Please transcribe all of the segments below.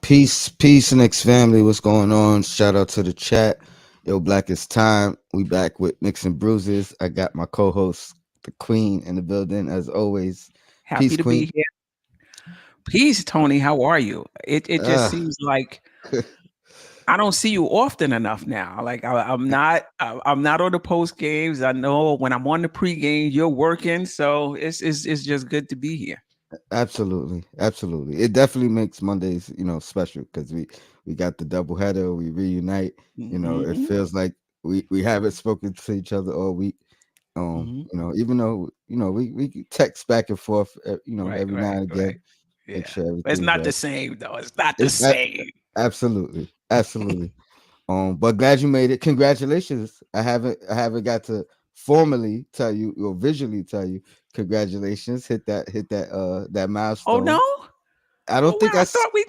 Peace, Knicks family. What's going on? Shout out to the chat. Yo, Black is time. We back with Knicks and Bruises. I got my co-host, the Queen, in the building as always. Happy Peace, to Queen. be here. Peace, Tony. How are you? It just Ah, seems like I don't see you often enough now. Like I'm not on the post games. I know when I'm on the pre games, you're working, so it's just good to be here. absolutely. It definitely makes Mondays, special because we got the double header. We reunite. It Hmm. feels like we haven't spoken to each other all week. Hmm. Even though we text back and forth, Right, every now right, and right. again, make Yeah, sure but it's everything's not the right. same though. It's not the It's same. absolutely. But glad you made it. Congratulations. I haven't got to formally tell you or visually tell you congratulations. Hit that Oh no! milestone. I Oh don't think wow! I I s- thought we.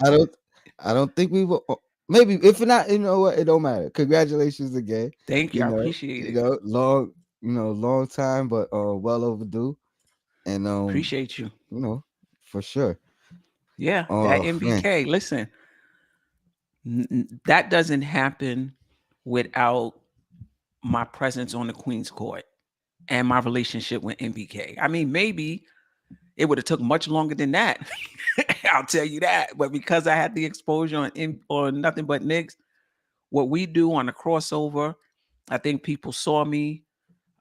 I don't think we will. Maybe if not, you know what? It don't matter. Congratulations again. Thank you. I appreciate it. Long time, but well overdue. And Appreciate you. for sure. Yeah, that Oh man. MBK. Listen, that doesn't happen without my presence on the Queen's Court and my relationship with MBK. I mean, maybe it would have took much longer than that. I'll tell you that. But because I had the exposure on Nothing But Knicks, what we do on the crossover, I think people saw me,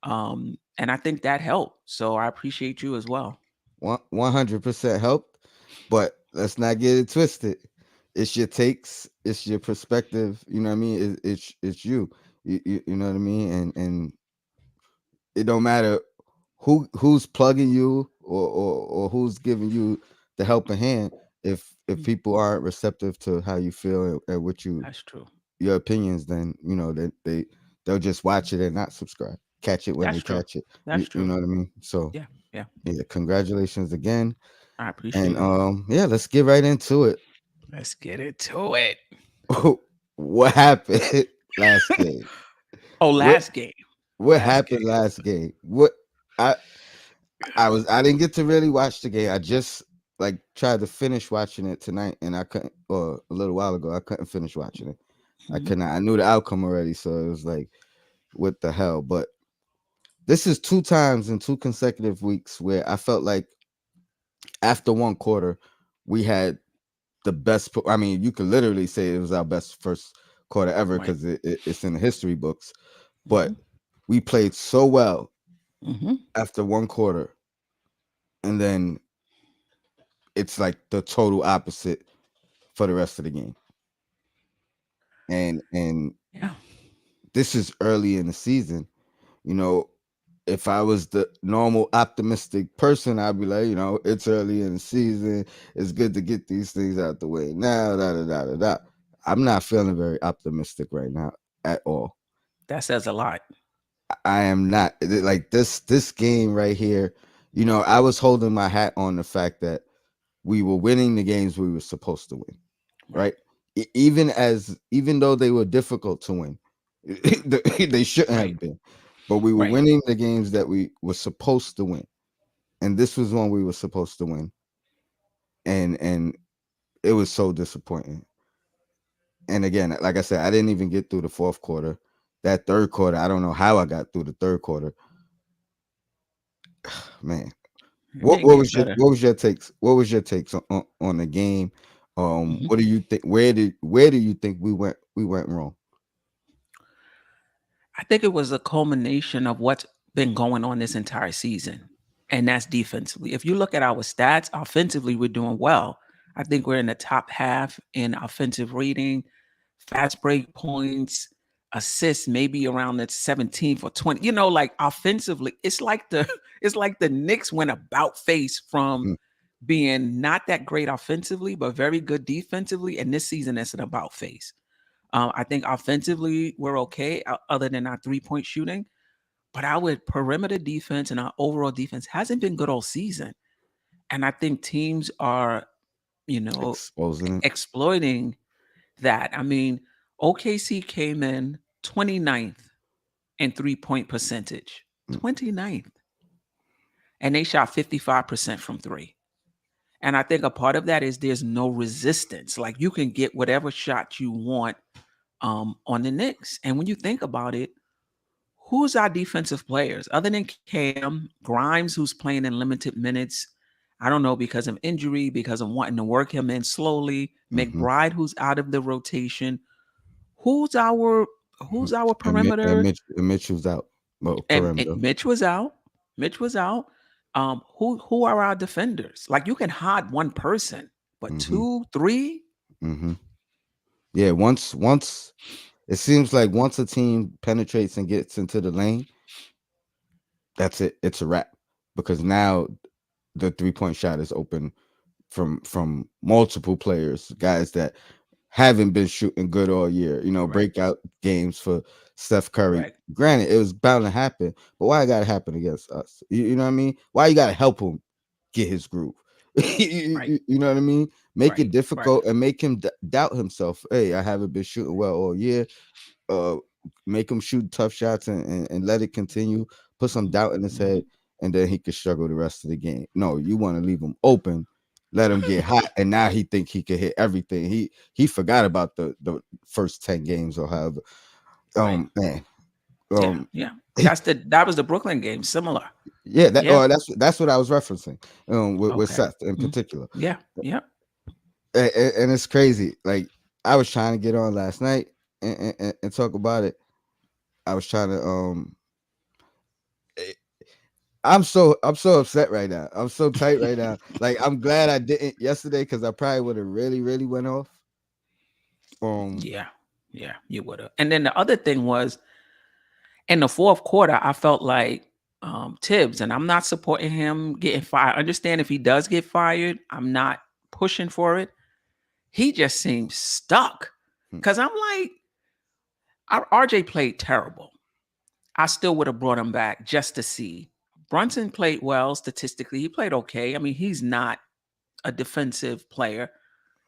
and I think that helped. So I appreciate you as well. 100% helped, but let's not get it twisted. It's your takes, it's your perspective. You know what I mean? It's you. You know what I mean? And it don't matter who's plugging you or who's giving you the helping hand. If Mm, people aren't receptive to how you feel and what that's true. your opinions, then they'll just watch it and not subscribe. Catch it when That's they true. catch it. You That's you true. know what I mean? So Yeah. Yeah. yeah, congratulations again. I And appreciate it. yeah, let's get right into it. Let's get into it. What happened last game? Oh, What last game. what Last game. happened last game? I I didn't get to really watch the game. I just like tried to finish watching it tonight and I couldn't, or a little while ago I couldn't finish watching it. I Mhm. could not. I knew the outcome already, so it was like what the hell? But this is two times in two consecutive weeks where I felt like after one quarter we had the best. I mean, you could literally say it was our best first quarter ever Right. because it's in the history books. Mhm. But we played so well Mhm. after one quarter, and then it's like the total opposite for the rest of the game. And Yeah. this is early in the season. You know, if I was the normal optimistic person, I'd be like, it's early in the season. It's good to get these things out the way now. Da da da da da. I'm not feeling very optimistic right now at all. That says a lot. I am not like this game right here. I was holding my hat on the fact that we were winning the games we were supposed to win, Right. right? Even though they were difficult to win, they shouldn't Right. have been, but we were Right. winning the games that we were supposed to win, and this was one we were supposed to win, and it was so disappointing. And again, like I said, I didn't even get through the fourth quarter. That third quarter, I don't know how I got through the third quarter. Man, It what didn't what get was your better. what was your takes? What was your takes on the game? Mhm. What do you think? Where do you think we went wrong? I think it was a culmination of what's been going on this entire season, and that's defensively. If you look at our stats, offensively, we're doing well. I think we're in the top half in offensive rating, fast break points, assists, maybe around the 17th or 20. Like offensively, it's like the it's like the Knicks went about face from Mm, being not that great offensively, but very good defensively. And this season, it's an about face. I think offensively, we're okay, other than our 3-point shooting. But our perimeter defense and our overall defense hasn't been good all season. And I think teams are, you know, exposing it. exploiting that. I mean, OKC came in 29th in 3-point percentage, Mm, 29th. And they shot 55% from three. And I think a part of that is there's no resistance. Like you can get whatever shot you want on the Knicks. And when you think about it, who's our defensive players other than Cam Grimes, who's playing in limited minutes? I don't know, because of injury, because of wanting to work him in slowly. Mm-hmm. McBride, who's out of the rotation. Who's our who's our And perimeter? Mitch was out. Well, And perimeter. Mitch was out. Mitch was out. Who are our defenders? Like you can hide one person, but Mm-hmm. two, three, Mm-hmm. Yeah. Once it seems like once a team penetrates and gets into the lane, that's it. It's a wrap because now the 3-point shot is open from multiple players, guys that haven't been shooting good all year. correct, Breakout games for Steph Curry. correct, Granted, it was bound to happen, but why it got to happen against us? You know what I mean? Why you got to help him get his groove? right, You know what I mean? Make it right, difficult and make him doubt himself. Hey, I haven't been shooting well all year. uh Make him shoot tough shots and let it continue, put some doubt in his mhm. head, and then he could struggle the rest of the game. No, you want to leave him open, let him get hot, and now he think he could hit everything. He forgot about the first 10 games or however. Right. Man. Yeah, um yeah. That was the Brooklyn game. Similar. yeah, Yeah. that's what I was referencing, with Okay. Seth in Mhm. particular. Yeah. Yeah. And it's crazy, like I was trying to get on last night and talk about it. I was trying to I'm so upset right now. I'm so tight right now. Like I'm glad I didn't yesterday because I probably would have really went off. Um, Yeah. Yeah. You would have. And then the other thing was in the fourth quarter, I felt like Tibbs, and I'm not supporting him getting fired. I understand if he does get fired, I'm not pushing for it. He just seems stuck. hmm, Cause I'm like, RJ played terrible. I still would have brought him back just to see. Brunson played well statistically. He played okay. I mean, he's not a defensive player.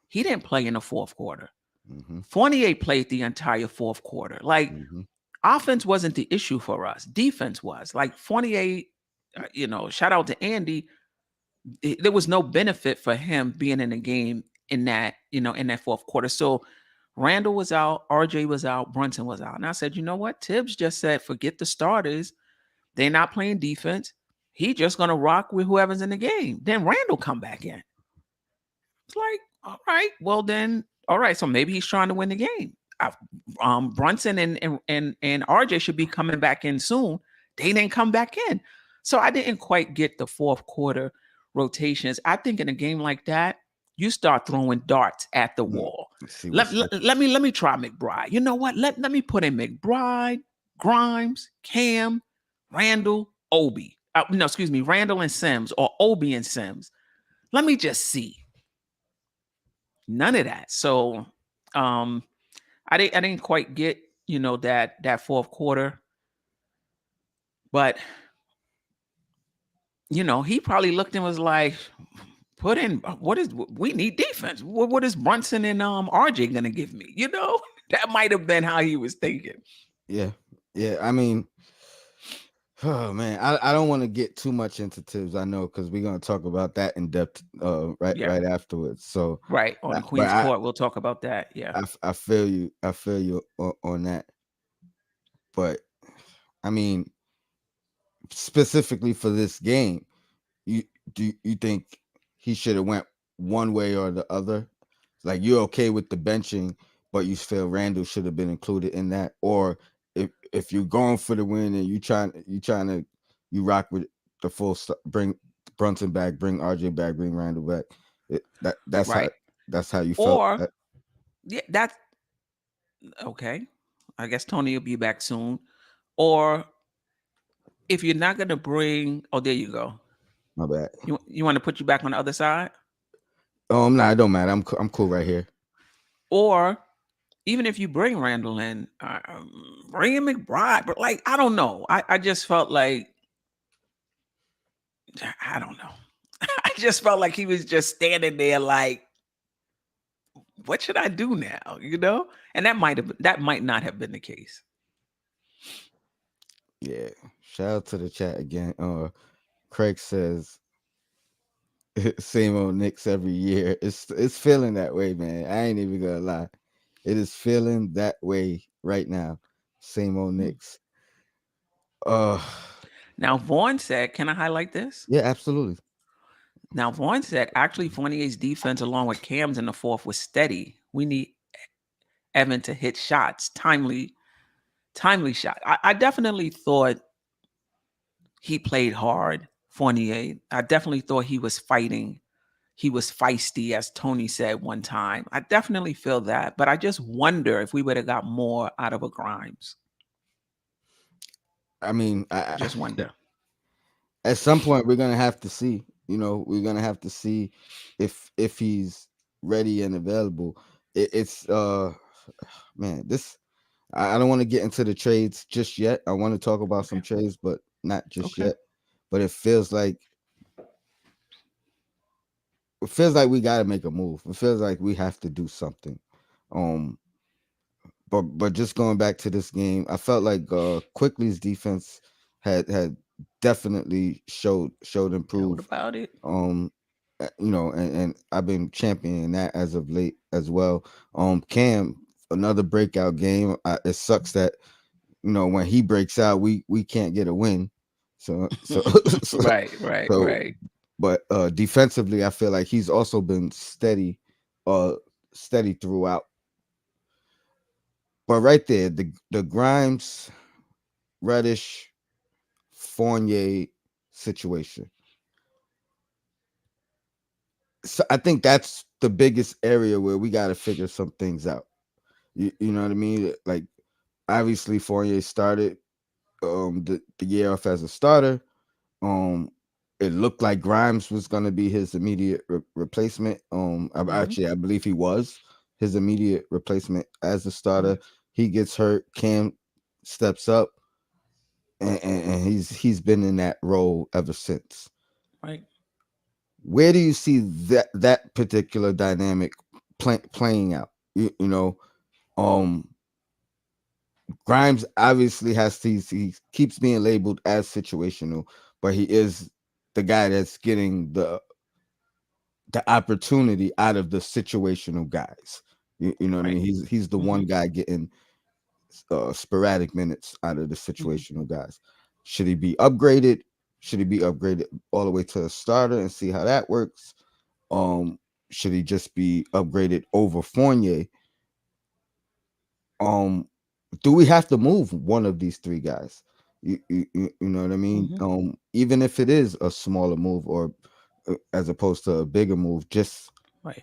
He didn't play in the fourth quarter. hmm, Fournier played the entire fourth quarter. Like, hmm, offense wasn't the issue for us. Defense was. Like, Fournier, shout out to Andy. There was no benefit for him being in the game in that fourth quarter. So Randall was out, RJ was out, Brunson was out. And I said, you know what? Tibbs just said, forget the starters. They're not playing defense. He just gonna rock with whoever's in the game. Then Randall come back in. It's like, all right, well then, all right. So maybe he's trying to win the game. Brunson and RJ should be coming back in soon. They didn't come back in, so I didn't quite get the fourth quarter rotations. I think in a game like that, you start throwing darts at the hmm. wall. Let's see Let, what's let, let me let me try McBride. You know what? Let me put in McBride, Grimes, Cam, Randall, Obi. No, excuse me, Randall and Sims, or Obi and Sims. Let me just see. None of that. So um I didn't quite get, that fourth quarter, but he probably looked and was like, put in we need defense. What is Brunson and RJ gonna give me? That might have been how he was thinking. yeah, yeah. I mean, oh man, I don't want to get too much into Tibbs. I know because we're gonna talk about that in depth Yeah, right afterwards. So, right. On the but Queen's Court, we'll talk about that. Yeah. I feel you. I feel you on that. But I mean, specifically for this game, you you think he should have went one way or the other? Like you're okay with the benching, but you feel Randall should have been included in that, or if you're going for the win and you rock with the bring Brunson back, bring RJ back, bring Randall back. Right. That's how you felt. Or yeah, that's okay. I guess Tony will be back soon. Or if you're not gonna bring, oh, there you go. My bad. You want to put you back on the other side, Nah, it don't matter. I'm cool right here. or even if you bring Randall in, bring in McBride. But like, I don't know. I just felt like I don't know. I just felt like he was just standing there, like, what should I do now? And that might not have been the case. Yeah. Shout out to the chat again. Craig says Same old Knicks every year. It's feeling that way, man. I ain't even gonna lie. It is feeling that way right now. Same old Mm. Knicks. Uh Now, Vaughn said, can I highlight this? yeah, absolutely. Now, Vaughn said, actually, Fournier's defense, along with Cam's in the fourth, was steady. We need Evan to hit shots, timely shot. I definitely thought he played hard, Fournier. I definitely thought he was fighting. He was feisty, as Tony said one time. I definitely feel that, but I just wonder if we would have got more out of a Grimes. I mean, Just wonder. at some point we're gonna have to see. You know, we're gonna have to see if he's ready and available. It's man, this I don't want to get into the trades just yet. I want to talk about some Okay. trades, but not just Okay. yet. But it feels like we got to make a move. It feels like we have to do something. Um, but just going back to this game, I felt like Quickly's defense had definitely showed Showed improve. about it. And I've been championing that as of late as well. Cam, another breakout game. It sucks that when he breaks out, we can't get a win. So so, Right, right, so right. but defensively, I feel like he's also been uh steady throughout. But right there, the Grimes, Reddish, Fournier situation. So I think that's the biggest area where we got to figure some things out. You know what I mean? Like obviously Fournier started the year off as a starter. Um, it looked like Grimes was going to be his immediate replacement. Hmm. I believe he was his immediate replacement as a Right, starter. He gets hurt. Cam steps up, and he's been in that role ever since. right. Where do you see that particular dynamic playing out? Um, Grimes obviously he keeps being labeled as situational, but he is the guy that's getting the opportunity out of the situational guys. You know what I Right. mean? He's the Hmm. one guy getting sporadic minutes out of the Hmm. situational guys. Should he be upgraded? Should he be upgraded all the way to a starter and see how that works? Um, should he just be upgraded over Fournier? Um, do we have to move one of these three guys? You know what I mean? Hmm. Even if it is a smaller move or as opposed to a bigger move, just Right.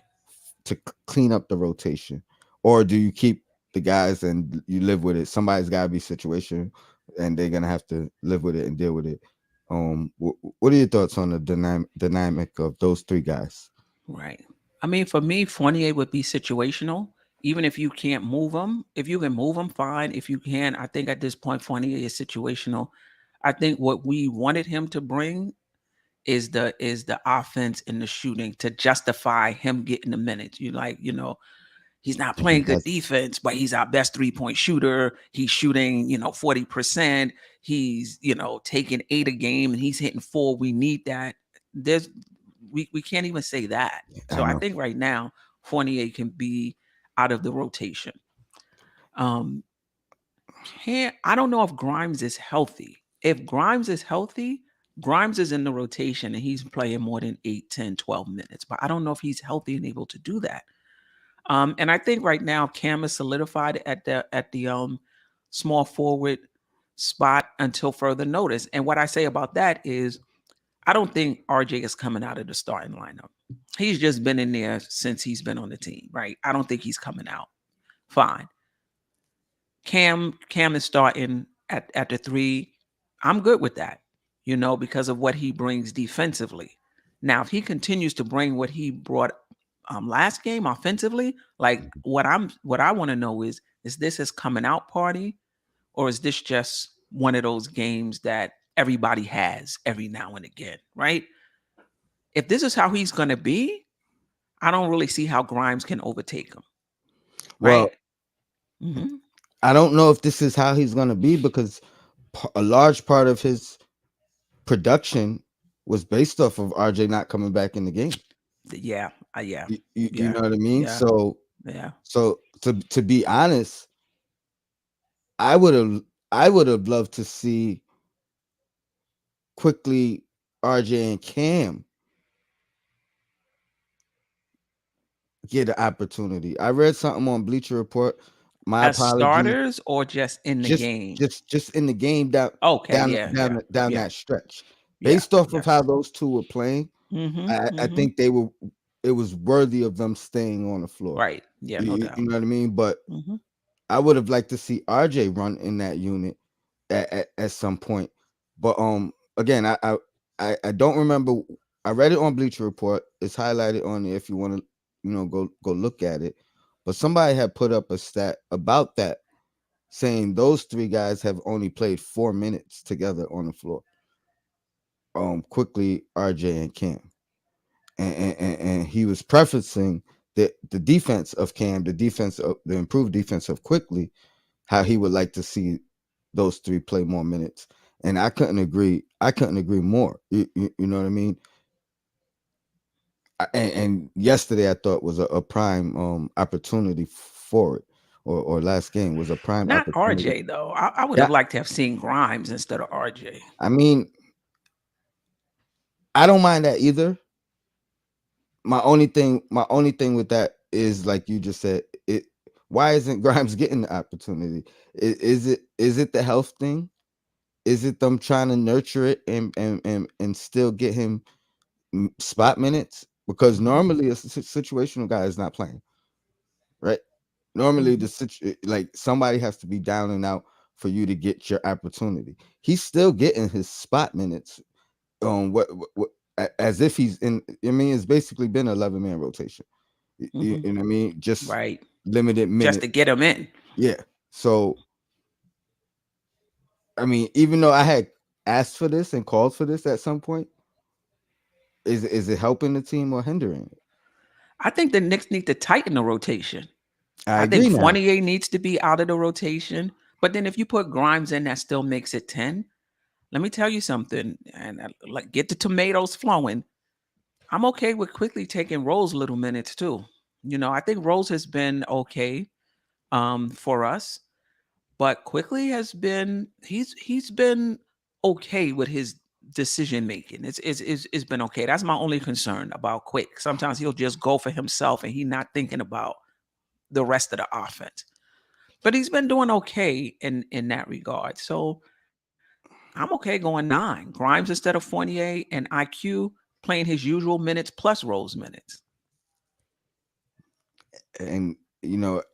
to clean up the rotation, or do you keep the guys and you live with it? Somebody's got to be situation, and they're gonna have to live with it and deal with it. What are your thoughts on the dynamic of those three guys? Right. I mean, for me, Fournier would be situational. Even if you can't move him, if you can move him, fine. If you can, I think at this point, Fournier is situational. I think what we wanted him to bring is the offense and the shooting to justify him getting the minutes. He's not playing good That's defense, but he's our best three-point shooter. He's shooting, 40%. He's, taking 8 a game and he's hitting 4. We need that. There's we can't even say that. I So I know. think right now Fournier can be out of the rotation. Um can't I don't know if Grimes is healthy. If Grimes is healthy, Grimes is in the rotation and he's playing more than 8, 10, 12 minutes. But I don't know if he's healthy and able to do that. And I think right now Cam is solidified at the small forward spot until further notice. And what I say about that is I don't think RJ is coming out of the starting lineup. He's just been in there since he's been on the team, right? I don't think he's coming out. Fine. Cam is starting at the 3. I'm good with that, because of what he brings defensively. Now, if he continues to bring what he brought last game offensively, like what I want to know is this his coming out party, or is this just one of those games that everybody has every now and again, right? If this is how he's going to be, I don't really see how Grimes can overtake him, right? Well, Hmm. I don't know if this is how he's gonna be because a large part of his production was based off of RJ not coming back in the game. Yeah, yeah, You yeah, know what I mean? yeah, So yeah. to be honest, I would have I would have loved to see quickly RJ and Cam get an opportunity. I read something on Bleacher Report. My As apologies. starters or just in the Just game? just in the game Okay, yeah, yeah, down yeah, that stretch. yeah, Based off of how yes. those two were playing, Mhm, I mhm. think they were it was worthy of them staying on the floor. Right. Yeah, no You doubt. know what I mean? But Mhm. I would have liked to see RJ run in that unit at some point. But again, I don't remember. I read it on Bleacher Report. It's highlighted on there if you want to, go look at it. But somebody had put up a stat about that, saying those three guys have only played 4 minutes together on the floor. Quickly, RJ and Cam, and he was prefacing the defense of Cam, the improved defense of Quickly, how he would like to see those three play more minutes. And I couldn't agree. I couldn't agree more. You know what I mean? And yesterday I thought was a prime opportunity for it, or last game was a prime Not opportunity. RJ though. I would Yeah, have liked to have seen Grimes instead of RJ. I mean, I don't mind that either. My only thing with that is like you just said, it. Why isn't Grimes getting the opportunity? Is it the health thing? Is it them trying to nurture it and still get him spot minutes? Because Mhm, normally a situational guy is not playing, right? Normally mhm. like somebody has to be down and out for you to get your opportunity. He's still getting his spot minutes. As if he's in. I mean, it's basically been an 11-man rotation. Mhm. You know what I mean? Just Right. limited Just to minutes. get him in. Yeah. So I mean, even though I had asked for this and called for this at some point, is it helping the team or hindering it? I think the Knicks need to tighten the rotation. I I think agree now. Fournier needs to be out of the rotation. But then if you put Grimes in, that still makes it 10. Let me tell you something, and like get the tomatoes flowing. I'm okay with quickly taking Rose little minutes too. I think Rose has been okay for us, but quickly has been he's been okay with his decision making. It's been okay. That's my only concern about Quick. Sometimes he'll just go for himself and he's not thinking about the rest of the offense. But he's been doing okay in that regard. So I'm okay going 9. Grimes instead of Fournier and IQ playing his usual minutes plus Rose minutes. And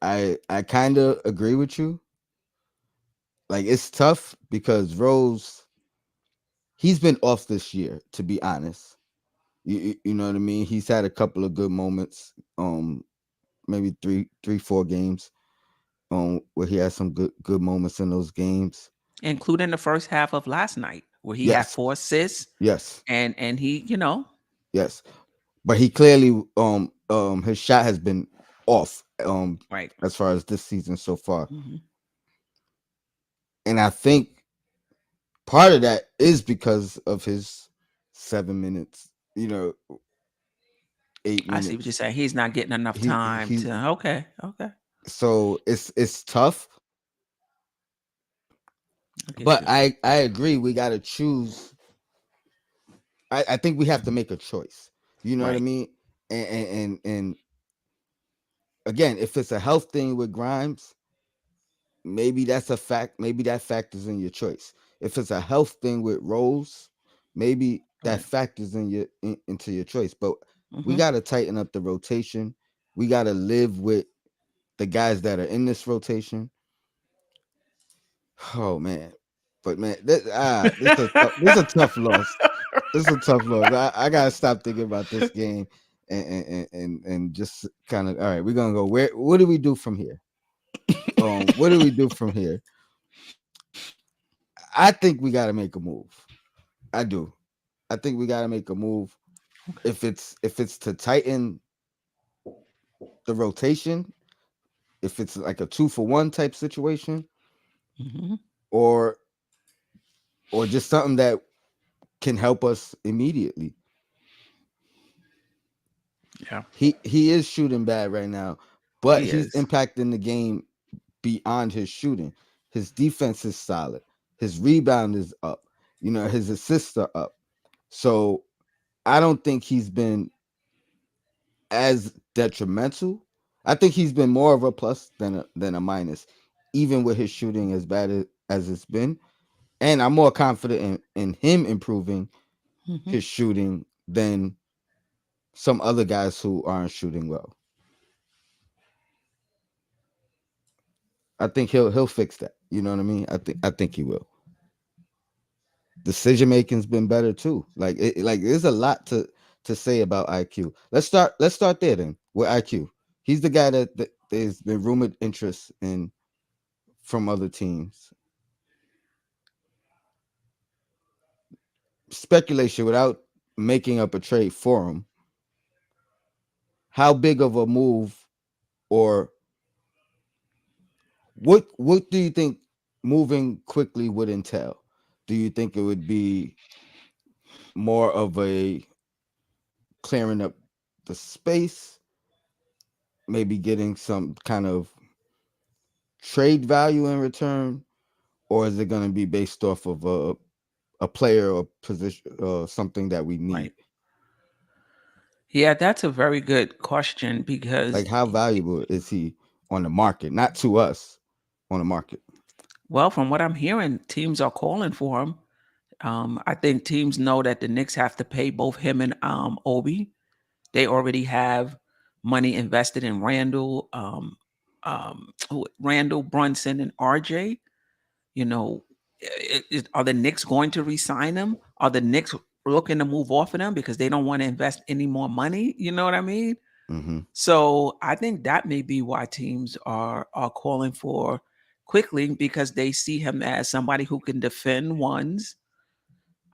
I kind of agree with you. Like it's tough because Rose, he's been off this year, to be honest. You know what I mean? He's had a couple of good moments, maybe 4 games, where he had some good moments in those games. Including the first half of last night where he had Yes, 4 assists yes, and he. yes. But he clearly, his shot has been off, Right. as far as this season so far. Mhm. And I think part of that is because of his 7 minutes, 8 I see what you're minutes. saying. He's not getting enough time He to. Okay, okay. So it's tough, I get but you. I agree. We got to choose. I think we have to make a choice. You know what I Right. mean? And again, if it's a health thing with Grimes, maybe that's a fact. Maybe that factors in your choice. If it's a health thing with Rose, maybe that Right. factors into your choice. But we Mhm. got to tighten up the rotation. We got to live with the guys that are in this rotation. Oh man, but man, this a tough loss. This is a tough loss. I gotta stop thinking about this game and just kind of all right. We're gonna go. What do we do from here? What do we do from here? I think we got to make a move. I do. I think we got to make a move. Okay. If it's to tighten the rotation, if it's like a 2-for-1 type situation, Mhm. or just something that can help us immediately. Yeah, He is shooting bad right now, but he he's is. impacting the game beyond his shooting. His defense is solid. His rebound is up. You know, his assists are up. So I don't think he's been as detrimental. I think he's been more of a plus than a minus, even with his shooting as bad as it's been. And I'm more confident in him improving Hmm. his shooting than some other guys who aren't shooting well. I think he'll fix that. You know what I mean? I think he will. Decision making's been better too. Like there's a lot to say about IQ. Let's start there then with IQ. He's the guy that there's been rumored interest in from other teams. Speculation without making up a trade for him. How big of a move, or what do you think moving quickly would entail? Do you think it would be more of a clearing up the space, maybe getting some kind of trade value in return, or is it going to be based off of a player or position or something that we need? Right. Yeah, that's a very good question because, Like, how valuable is he on the market? Not to us, on the market. well, from what I'm hearing, teams are calling for him. I think teams know that the Knicks have to pay both him and Obi. They already have money invested in Randall, Randall Brunson, and RJ. You know, are the Knicks going to re-sign him? Are the Knicks looking to move off of them because they don't want to invest any more money? You know what I mean? Hmm. So I think that may be why teams are calling for quickly because they see him as somebody who can defend ones.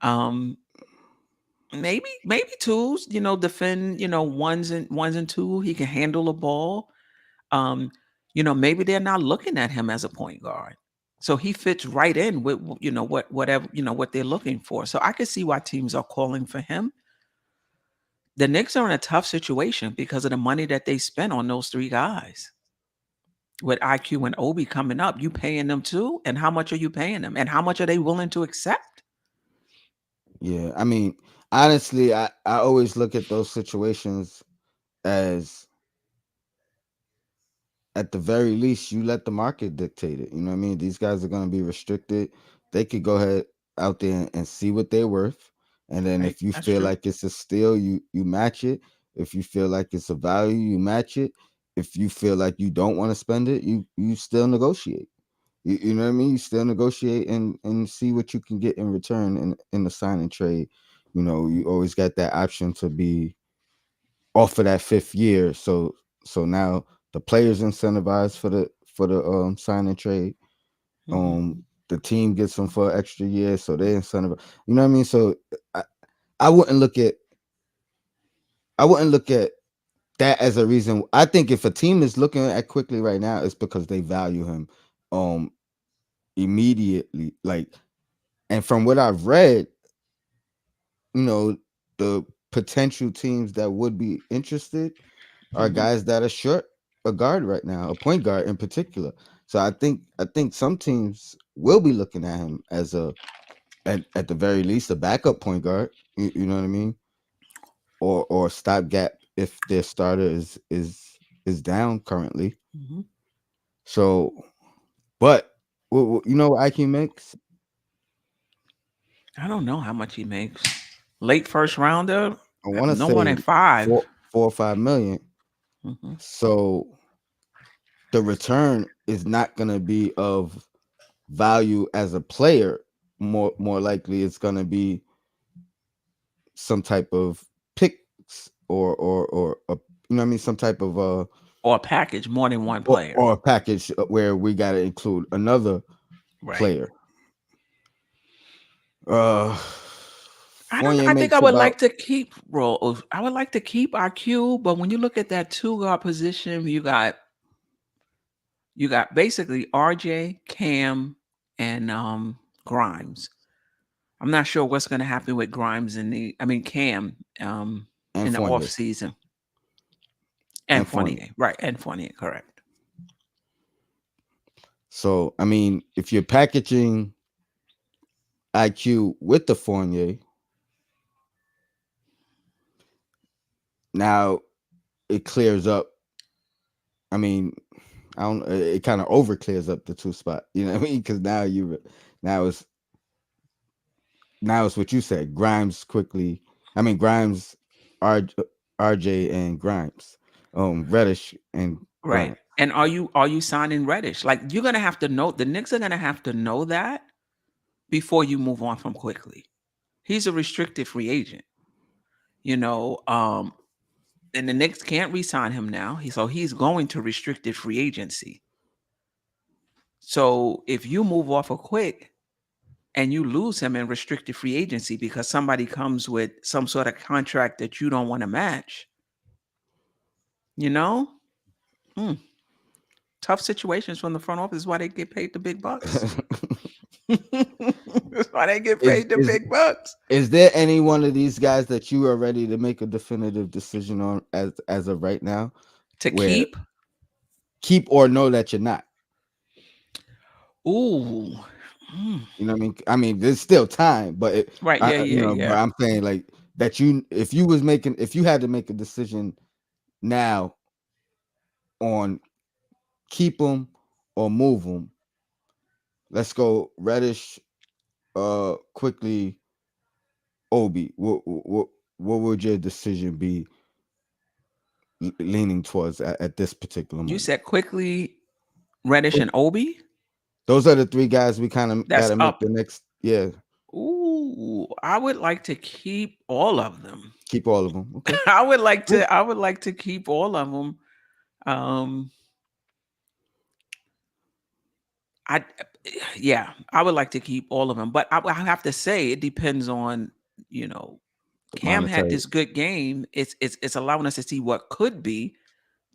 Um, maybe twos. You know, defend. You know, ones and two. He can handle the ball. Um, maybe they're not looking at him as a point guard. So he fits right in with whatever what they're looking for. So I can see why teams are calling for him. The Knicks are in a tough situation because of the money that they spent on those three guys. With IQ and Obi coming up, you paying them too? And how much are you paying them? And how much are they willing to accept? Yeah, I mean, honestly, I always look at those situations as, at the very least, you let the market dictate it. You know what I mean? These guys are going to be restricted. They could go ahead out there and see what they're worth, and then Right. if you That's feel true. like it's a steal, you match it. If you feel like it's a value, you match it. If you feel like you don't want to spend it, you still negotiate. You know what I mean? You still negotiate and see what you can get in return in the sign and trade. You know, you always got that option to be off of that fifth year. So now the players incentivized for the sign and trade. Hmm. The team gets them for an extra year, so they incentivized. You know what I mean? So I, I wouldn't look at I wouldn't look at that as a reason. I think if a team is looking at quickly right now, it's because they value him um immediately. Like, and from what I've read, you know, the potential teams that would be interested are Hmm. guys that are short a guard right now, a point guard in particular. So I think some teams will be looking at him as at the very least a backup point guard. You know what I mean? Or stopgap if their starter is down currently. Hmm. So, but you know what IQ makes? I don't know how much he makes. Late first rounder, I want to no more than say five. 4 or 5 million. Hmm. So the return is not going to be of value as a player. More likely, it's going to be some type of picks or you know what I mean, some type of Or a package, more than one player. or a package where we got to include another Right. player. Uh, I don't know. Fournier I think I makes would about like to keep Rose. I would like to keep IQ, but when you look at that two guard position, you got basically RJ, Cam, and Grimes. I'm not sure what's going to happen with Grimes Cam and in the off Fournier season. and And Fournier. Fournier, right? And Fournier, correct. So I mean, if you're packaging IQ with the Fournier, now it clears up. I mean, I don't. It kind of over clears up the two spot. You know what I mean? Because now it's now it's what you said. Grimes quickly. I mean Grimes, R, RJ and Grimes, Reddish and Right. Grimes. And are you signing Reddish? Like you're gonna have to know the Knicks are gonna have to know that before you move on from quickly. He's a restricted free agent, you know. And the Knicks can't re-sign him now. So he's going to restricted free agency. So if you move off a quick and you lose him in restricted free agency because somebody comes with some sort of contract that you don't want to match, you know, mm, tough situations from the front office is why they get paid the big bucks. That's why they get is paid the is big bucks. is there any one of these guys that you are ready to make a definitive decision on as of right now, To where keep? keep or know that you're not? Ooh. Mm. You know what I mean? I mean, there's still time, but Right. Yeah, yeah, but yeah. I'm saying like that if you had to make a decision now on keep them or move them, let's go Reddish, quickly, Obi. What would your decision be leaning towards at this particular You moment? said quickly Reddish and Obi? Those are the three guys we kind of got That's to make up. the next. Yeah, Ooh, I would like to keep all of them. keep all of them. Okay. I would like to keep all of them. Um I yeah, I would like to keep all of them, but I have to say it depends on, you know, Cam had Monetary. this good game. It's allowing us to see what could be,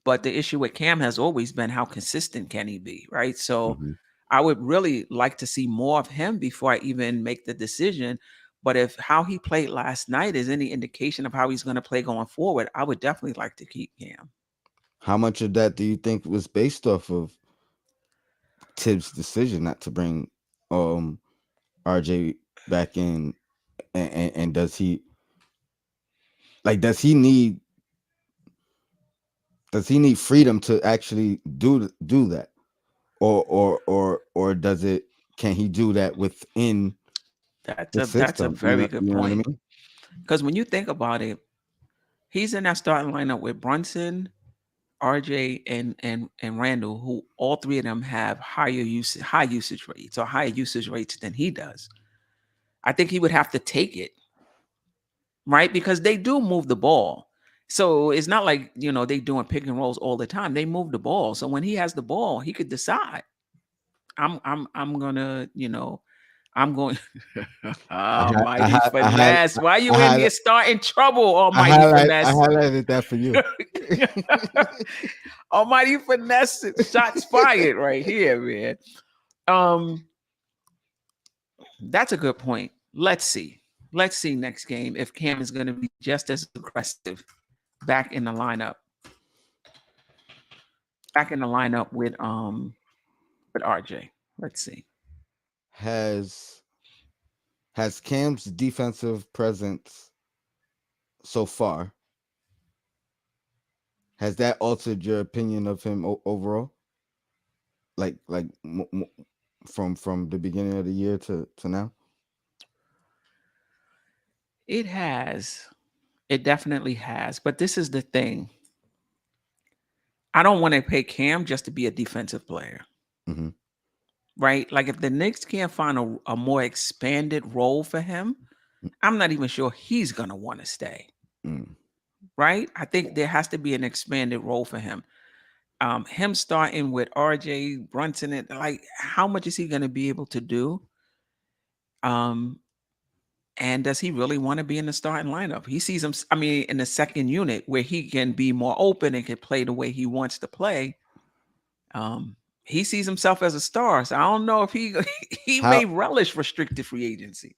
but the issue with Cam has always been how consistent can he be, right? So Hmm. I would really like to see more of him before I even make the decision. But if how he played last night is any indication of how he's going to play going forward, I would definitely like to keep Cam. How much of that do you think was based off of Tibbs' decision not to bring um RJ back in, and does he need freedom to actually do that, or does it can he do that within That's the a system? You very know, good you know what I point. mean? Because when you think about it, he's in that starting lineup with Brunson, RJ, and Randall, who all three of them have high usage rates or higher usage rates than he does. I think he would have to take it, right? Because they do move the ball. So it's not like, they doing pick and rolls all the time. They move the ball. So when he has the ball, he could decide. I'm gonna, I'm going I had I Almighty had I had finesse. Why I you in had here starting trouble, Almighty I finesse? highlighted that for you. Almighty finesse, shots fired right here, man. Um, that's a good point. Let's see. Let's see next game if Cam is going to be just as aggressive back in the lineup. Back in the lineup with RJ. Let's see. Has Cam's defensive presence so far, has that altered your opinion of him overall? From the beginning of the year to now? It has. It definitely has. But this is the thing. I don't want to pay Cam just to be a defensive player, Hmm. right? Like if the Knicks can't find a more expanded role for him, I'm not even sure he's going to want to stay, Mm. right? I think there has to be an expanded role for him. Him starting with RJ Brunson, and like how much is he going to be able to do? Um, and does he really want to be in the starting lineup? He sees him, I mean, in the second unit where he can be more open and can play the way he wants to play. He sees himself as a star, so I don't know if he he may How relish restricted free agency.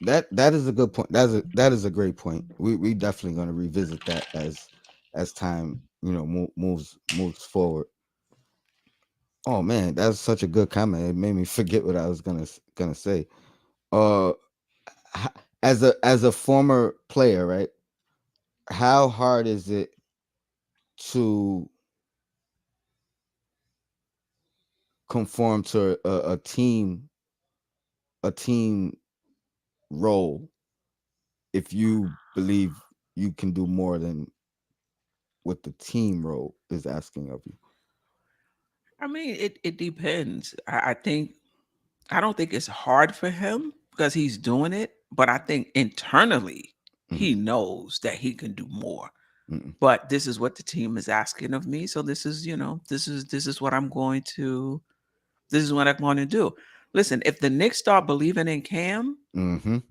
That is a good point. That is a great point. We definitely going to revisit that as time, moves forward. Oh man, that's such a good comment. It made me forget what I was gonna say. Uh, h- as a former player, right? How hard is it to conform to a team role if you believe you can do more than what the team role is asking of you? I mean, it depends. I think I don't think it's hard for him because he's doing it, but I think internally Mhm, he knows that he can do more. mhm, But this is what the team is asking of me, so this is what this is what I'm going to do. Listen, if the Knicks start believing in Cam, mhm.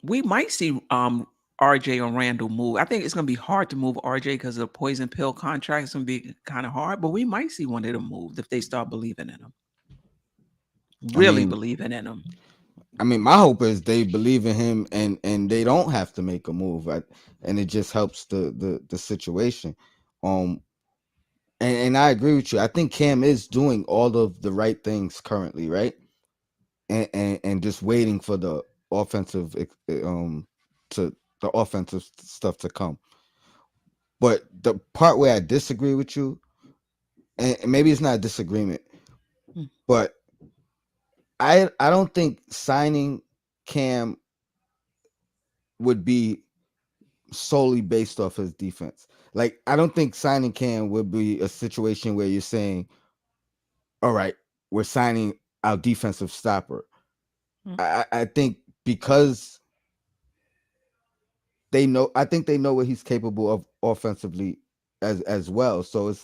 we might see RJ or Randall move. I think it's going to be hard to move RJ because the poison pill contract is going to be kind of hard, but we might see one of them move if they start believing in him, I really mean, believing in him. my hope is they believe in him and they don't have to make a move, right? And it just helps the situation. Um, and I agree with you. I think Cam is doing all of the right things currently, right? And just waiting for the offensive to the offensive stuff to come. But the part where I disagree with you, and maybe it's not a disagreement, Mm. but I don't think signing Cam would be solely based off his defense. Like I don't think signing Cam would be a situation where you're saying, "All right, we're signing our defensive stopper." Mm. I think because I think they know what he's capable of offensively as well. So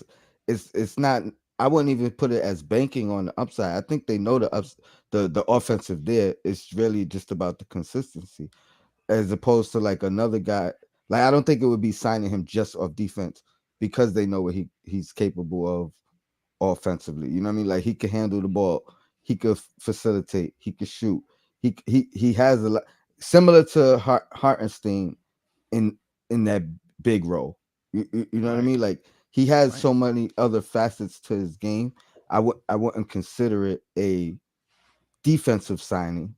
it's not. I wouldn't even put it as banking on the upside. I think they know the offensive there. It's really just about the consistency, as opposed to like another guy. Like I don't think it would be signing him just off defense because they know what he's capable of offensively. You know what I mean? Like he can handle the ball, he could facilitate, he could shoot. He has a lot similar to Hartenstein in that big role. You know what I Right, mean? Like he has right. so many other facets to his game. I wouldn't consider it a defensive signing.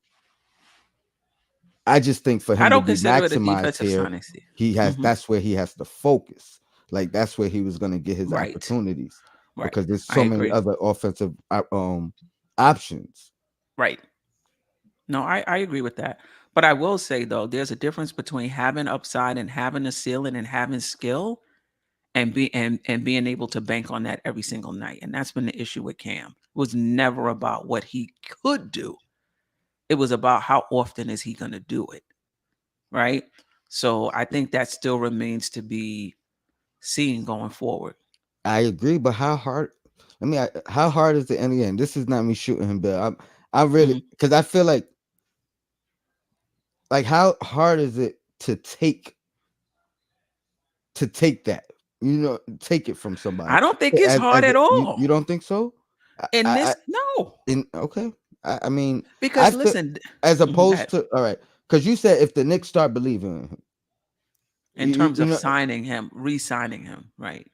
I just think for I him to don't be consider it a maximized defensive here, signing, Steve. he has Hmm. that's where he has to focus. Like that's where he was going to get his Right, opportunities right. because there's I so many agree. other offensive options. Right. No, I agree with that. But I will say though, there's a difference between having upside and having a ceiling and having skill and being able to bank on that every single night. And that's been the issue with Cam. It was never about what he could do. It was about how often is he going to do it, right? So I think that still remains to be seen going forward. I agree, but how hard? How hard is it in the end? This is not me shooting him, Bill. I really Mhm. because I feel like how hard is it to take that? Take it from somebody. I don't think it's hard at You all. don't think so? In I this, no, in okay. I mean, I because feel listen, as go opposed ahead. to all right, because you said if the Knicks start believing in him, In you, terms you of know, signing him, re-signing him, right?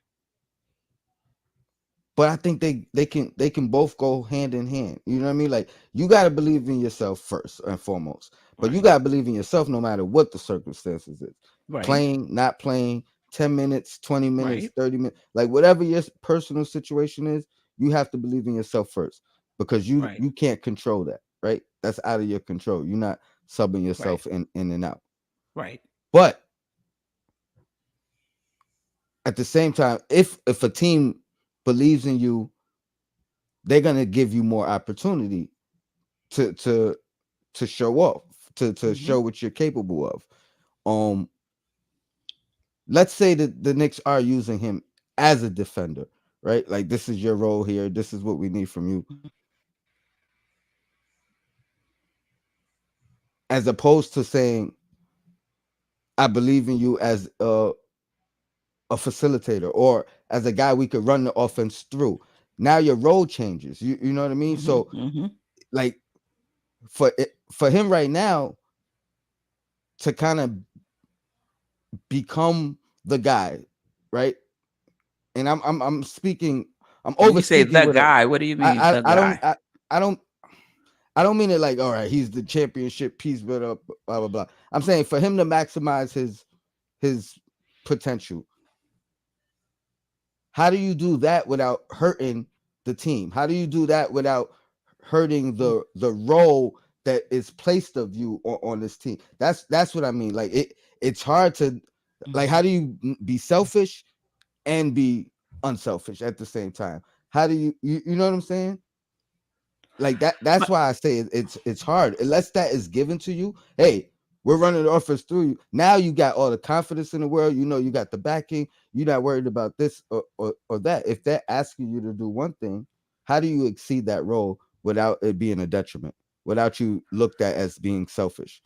but I think they can both go hand in hand. You know what I mean? Like you got to believe in yourself first and foremost, but you Right, got to believe in yourself no matter what the circumstances is. right, Playing, not playing, 10 minutes, 20 minutes, right, 30 minutes, like whatever your personal situation is, you have to believe in yourself first because you right, you can't control that, right? That's out of your control. You're not subbing right, yourself in and out. right. But at the same time, if a team believes in you, they're gonna give you more opportunity to show off, to Hmm. show what you're capable of. Um, let's say that the Knicks are using him as a defender, right? Like this is your role here. This is what we need from you, as opposed to saying, "I believe in you as a facilitator or as a guy we could run the offense through." Now your role changes. You know what I mean? Hmm. So Hmm. like for it. for him right now to kind of become the guy, right? And I'm speaking, I'm When you over say speaking the with a, guy, what do you mean I the I, I don't guy? I don't I don't mean it like, all right, he's the championship piece, blah blah blah. I'm saying for him to maximize his potential. How do you do that without hurting the team? How do you do that without hurting the role that is placed of you on this team? That's what I mean. Like it's hard to, like, Mm-hmm. how do you be selfish and be unselfish at the same time? How do you know what I'm saying? Like that's But why I say it's hard unless that is given to you. Hey, we're running the offense through you. Now you got all the confidence in the world. You know you got the backing. You're not worried about this or that. If they're asking you to do one thing, how do you exceed that role without it being a detriment, without you looked at as being selfish?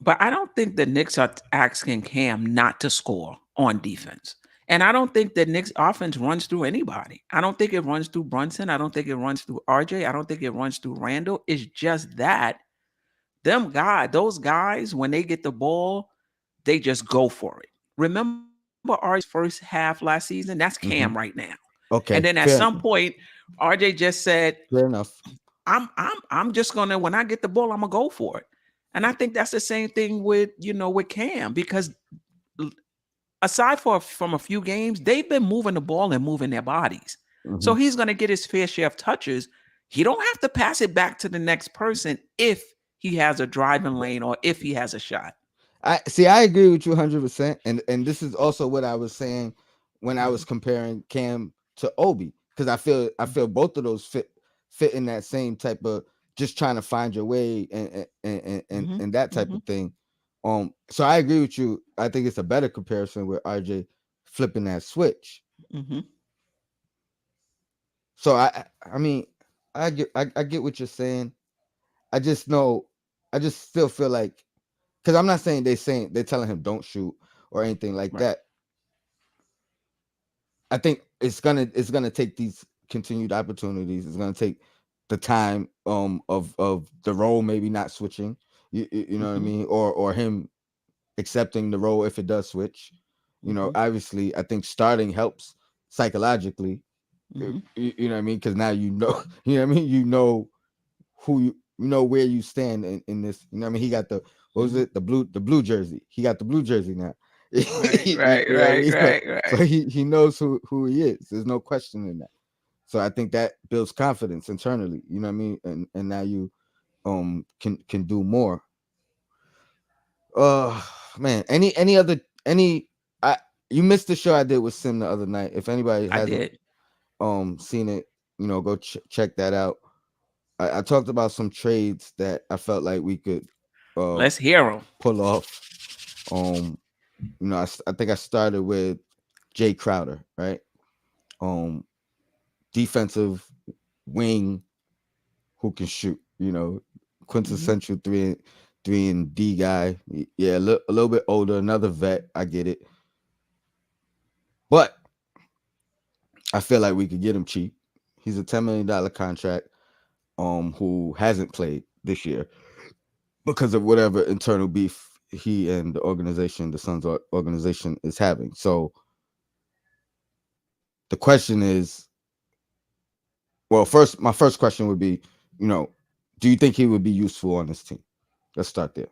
but I don't think the Knicks are asking Cam not to score on defense. And I don't think the Knicks offense runs through anybody. I don't think it runs through Brunson. I don't think it runs through RJ. I don't think it runs through Randall. It's just that those guys, when they get the ball, they just go for it. Remember RJ's first half last season? That's Cam Hmm. right now. And Okay, then at fair, some point, RJ just said, fair enough. I'm just gonna, when I get the ball, I'm gonna go for it. And I think that's the same thing with, with Cam, because aside from a few games, they've been moving the ball and moving their bodies. Hmm. So he's gonna get his fair share of touches. He don't have to pass it back to the next person if he has a driving lane or if he has a shot. I see. I agree with you 100%, and this is also what I was saying when I was Mhm, comparing Cam to Obi, because I feel both of those fit in that same type of just trying to find your way mhm, and that type mhm, of thing. So I agree with you. I think it's a better comparison with RJ flipping that switch. mhm. So I mean I get what you're saying. I just know I just still feel like, because I'm not saying they're telling him don't shoot or anything like Right. that. I think it's gonna take these continued opportunities. It's gonna take the time of the role maybe not switching. You know what I Mhm, mean, or him accepting the role if it does switch. mhm, Obviously, I think starting helps psychologically. mhm, You know what I mean, because now you know you know what I mean. Who you know where you stand in this. You know what I mean. He got the, what was mhm. it, the blue jersey. He got the blue jersey now. Right, You right, know what I right, mean? So right, so right. he knows who he is. There's no question in that. So I think that builds confidence internally. You know what I mean? And now you can do more. Uh Man, any other any I you missed the show I did with Sim the other night. If anybody I hasn't did. seen it, go check that out. I talked about some trades that I felt like we could uh Let's hear them. pull off. I think I started with Jay Crowder, right? Um, Defensive wing who can shoot. Mhm, Quintessential three and D guy. Yeah, a little bit older, another vet. I get it, but I feel like we could get him cheap. He's a $10 million contract. Who hasn't played this year because of whatever internal beef he and the Suns organization is having. So the question is, well, first, my first question would be, you know, do you think he would be useful on this team? Let's start there.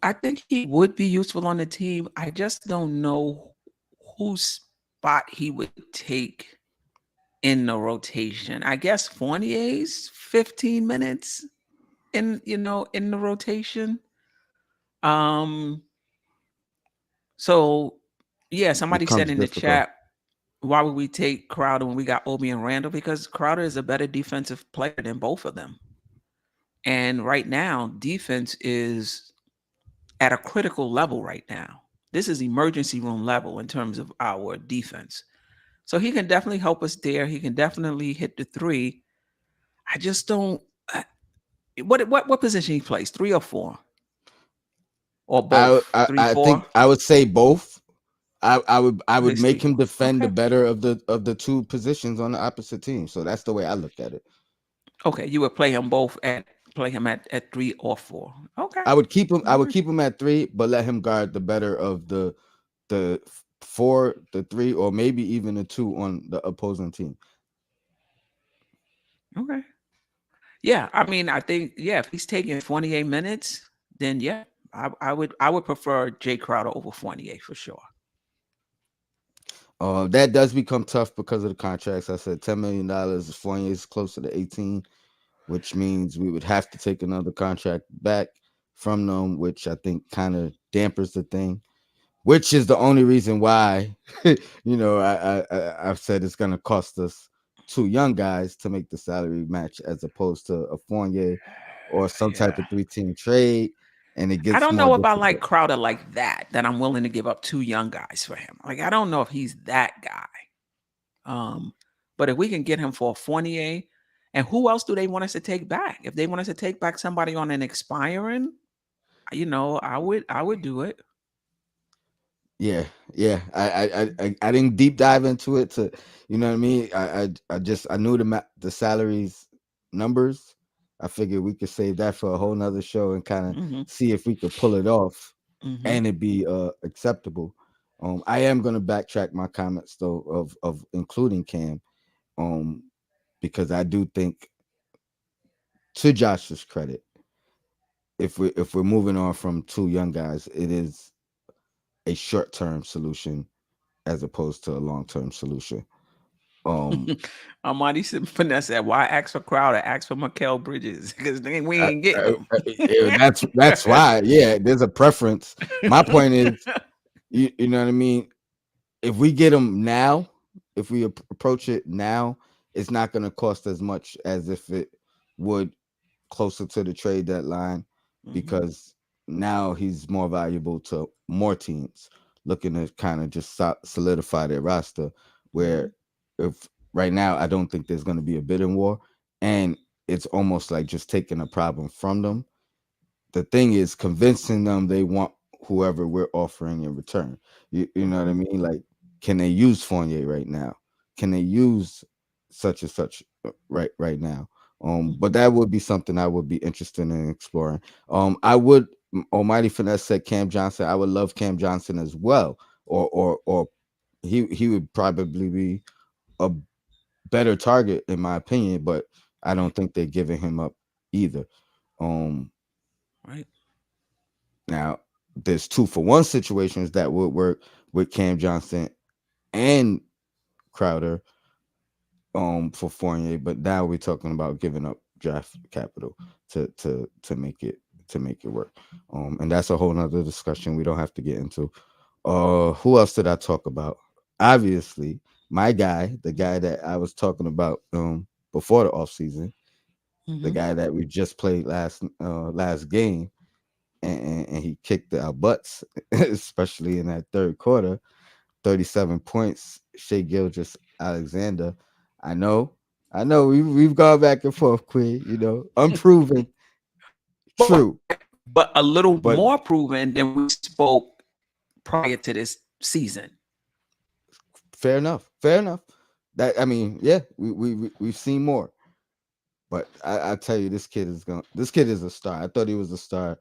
I think he would be useful on the team. I just don't know whose spot he would take in the rotation. I guess Fournier's 15 minutes in the rotation. Um so yeah, somebody said Becomes in the difficult. chat, why would we take Crowder when we got Obi and Randall? Because Crowder is a better defensive player than both of them. And right now, defense is at a critical level right now. This is emergency room level in terms of our defense. So he can definitely help us there. He can definitely hit the three. I just don't. What position he plays? Three or four or I, both? I Three, I four. think I would say both. I would Plays make three. him defend the Okay. better of the two positions on the opposite team. So that's the way I look at it. Okay. You would play him both at play him at 3 or 4. Okay. I would keep him. I All would right. keep him at 3, but let him guard the better of the 4, the 3, or maybe even the 2 on the opposing team. Okay. Yeah, I mean, I think yeah, if he's taking 28 minutes, then yeah, I would prefer Jay Crowder over Fournier for sure. That does become tough because of the contracts. I said $10 million. Fournier is closer to 18, which means we would have to take another contract back from them, which I think kind of dampers the thing. Which is the only reason why, I've said it's going to cost us 2 young guys to make the salary match, as opposed to a Fournier or some type Yeah. of 3-team trade, and it I gets don't more know if I like difficult. Crowder like that I'm willing to give up 2 young guys for him. Like I don't know if he's that guy. Um, but if we can get him for a Fournier, and who else do they want us to take back? If they want us to take back somebody on an expiring, I would do it. Yeah, yeah. I didn't deep dive into it to, you know what I mean. I knew the salaries numbers. I figured we could save that for a whole nother show and kind of Hmm. see if we could pull it off Hmm. and it be acceptable. I am gonna backtrack my comments though of including Cam, um, because I do think, to Josh's credit, if we're moving on from 2 young guys, it is a short term solution as opposed to a long term solution. Um, Amadi Finesse said, "Why ask for Crowder? Ask for Mikael Bridges because we ain't getting them." yeah, that's why. Yeah, there's a preference. My point is, you know what I mean. If we get them now, if we approach it now, it's not going to cost as much as if it would closer to the trade deadline, Hmm. because now he's more valuable to more teams looking to kind of just solidify their roster. Where, Hmm. if right now, I don't think there's going to be a bidding war, and it's almost like just taking a problem from them. The thing is convincing them they want whoever we're offering in return. You know what I Hmm. mean? Like, can they use Fournier right now? Can they use such and such right now? But Hmm. that would be something I would be interested in exploring. I would. Almighty Finesse said Cam Johnson. I would love Cam Johnson as well, or he would probably be a better target in my opinion, but I don't think they're giving him up either. Um, Right. Now, there's 2-for-1 situations that would work with Cam Johnson and Crowder, for Fournier, but now we're talking about giving up draft capital to make it work. And that's a whole nother discussion we don't have to get into. Who else did I talk about? Obviously, my guy, the guy that I was talking about before the offseason, the Hmm. guy that we just played last game, and he kicked our butts, especially in that third quarter. 37 points, Shea Gildress Alexander. I know, I know. We've gone back and forth, Queen. Unproven, But true, but a little but more proven than we spoke prior to this season. fair enough. Fair enough. That, I mean, yeah, we've seen more. But I tell you, this kid is a star. I thought he was a star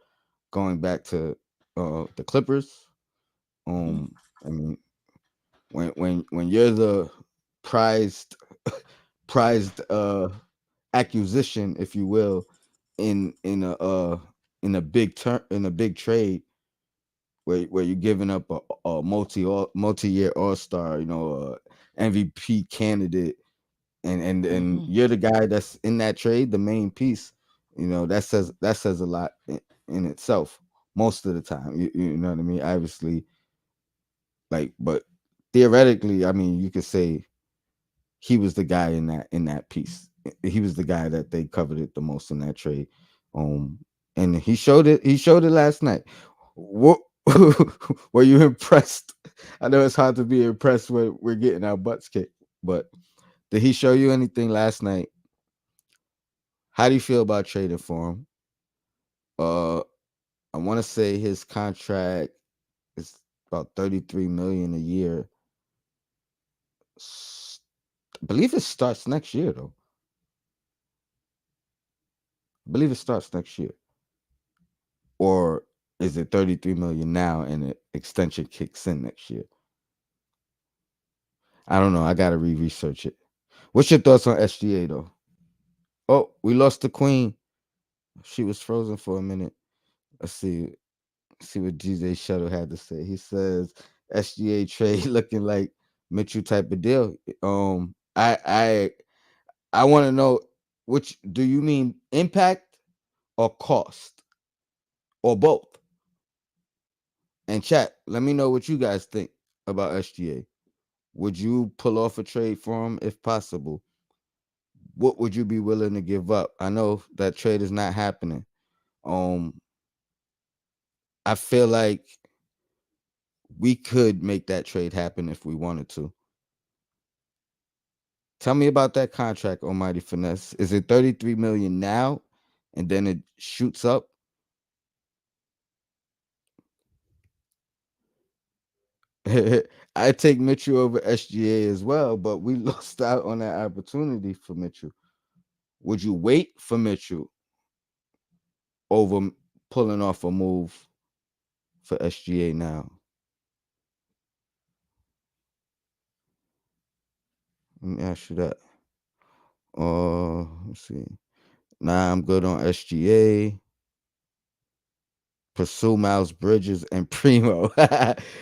going back to the Clippers. Hmm. I mean, when you're the prized prized acquisition, if you will, in a big trade, where you're giving up a multi-year all-star, MVP candidate, and Hmm. you're the guy that's in that trade, the main piece. That says a lot in itself most of the time. You know what I mean? Obviously, but theoretically, I mean, you could say he was the guy in that piece. He was the guy that they coveted the most in that trade. Um, and he showed it. He showed it last night. What were you impressed? I know it's hard to be impressed when we're getting our butts kicked, but did he show you anything last night? How do you feel about trading for him? Uh, I want to say his contract is about 33 million a year. I believe it starts next year though. I believe it starts next year. Or is it 33 million now and the extension kicks in next year? I don't know. I gotta research it. What's your thoughts on SGA though? Oh, we lost the queen. She was frozen for a minute. Let's see what GJ Shuttle had to say. He says SGA trade looking like Mitchell type of deal. I want to know, which do you mean, impact or cost or both? And chat, let me know what you guys think about SGA. Would you pull off a trade for him if possible? What would you be willing to give up? I know that trade is not happening. Um, I feel like we could make that trade happen if we wanted to. Tell me about that contract, Almighty Finesse. Is it 33 million now and then it shoots up? I take Mitchell over SGA as well, but we lost out on that opportunity for Mitchell. Would you wait for Mitchell over pulling off a move for SGA now? Let me ask you that. Let's see. Nah, I'm good on SGA. Pursue Miles Bridges and Primo.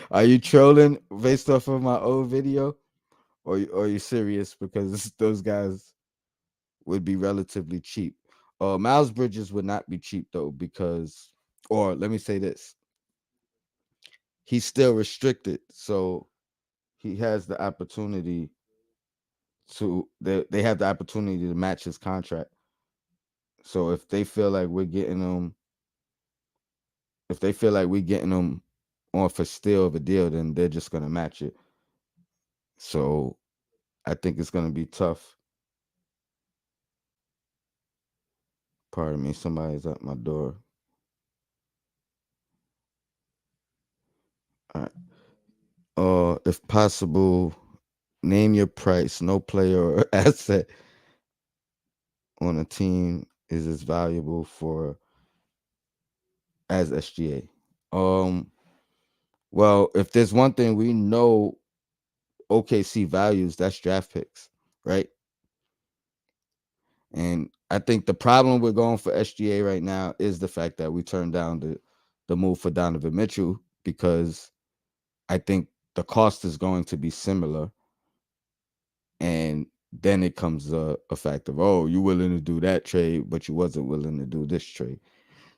Are you trolling based off of my old video? Or are you serious? Because those guys would be relatively cheap. Miles Bridges would not be cheap though, because, or let me say this, he's still restricted, so he has the opportunity they have the opportunity to match his contract. So if they feel like we're getting him, if they feel like we're getting him on for steal of a deal, then they're just gonna match it. So I think it's gonna be tough. Pardon me, somebody's at my door. All right. If possible, name your price. No player or asset on a team is as valuable for as SGA. Well, if there's one thing we know OKC values, that's draft picks, right? And I think the problem we're going for SGA right now is the fact that we turned down the move for Donovan Mitchell, because I think the cost is going to be similar. And then it comes a fact of, oh, you willing to do that trade, but you wasn't willing to do this trade.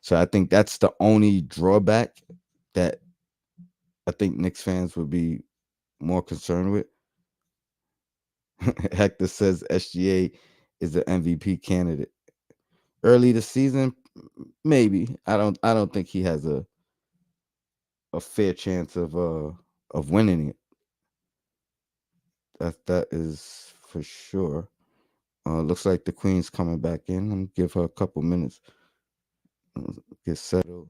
So I think that's the only drawback that I think Knicks fans would be more concerned with. Hector says SGA is an MVP candidate. Early this season, maybe. I don't think he has a fair chance of winning it. That is for sure. Looks like the Queen's coming back in. I'm gonna give her a couple minutes. Get settled.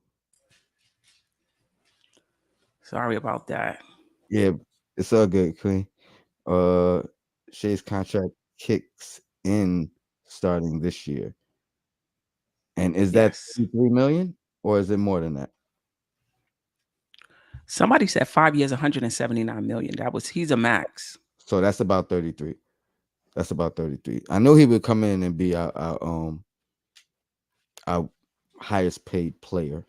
Sorry about that. Yeah, it's all good, Queen. Uh, Shay's contract kicks in starting this year, and is that Yes. 33 million or is it more than that? Somebody said 5 years, 179 million. He's a max. So that's about 33. That's about 33. I know he would come in and be our highest paid player.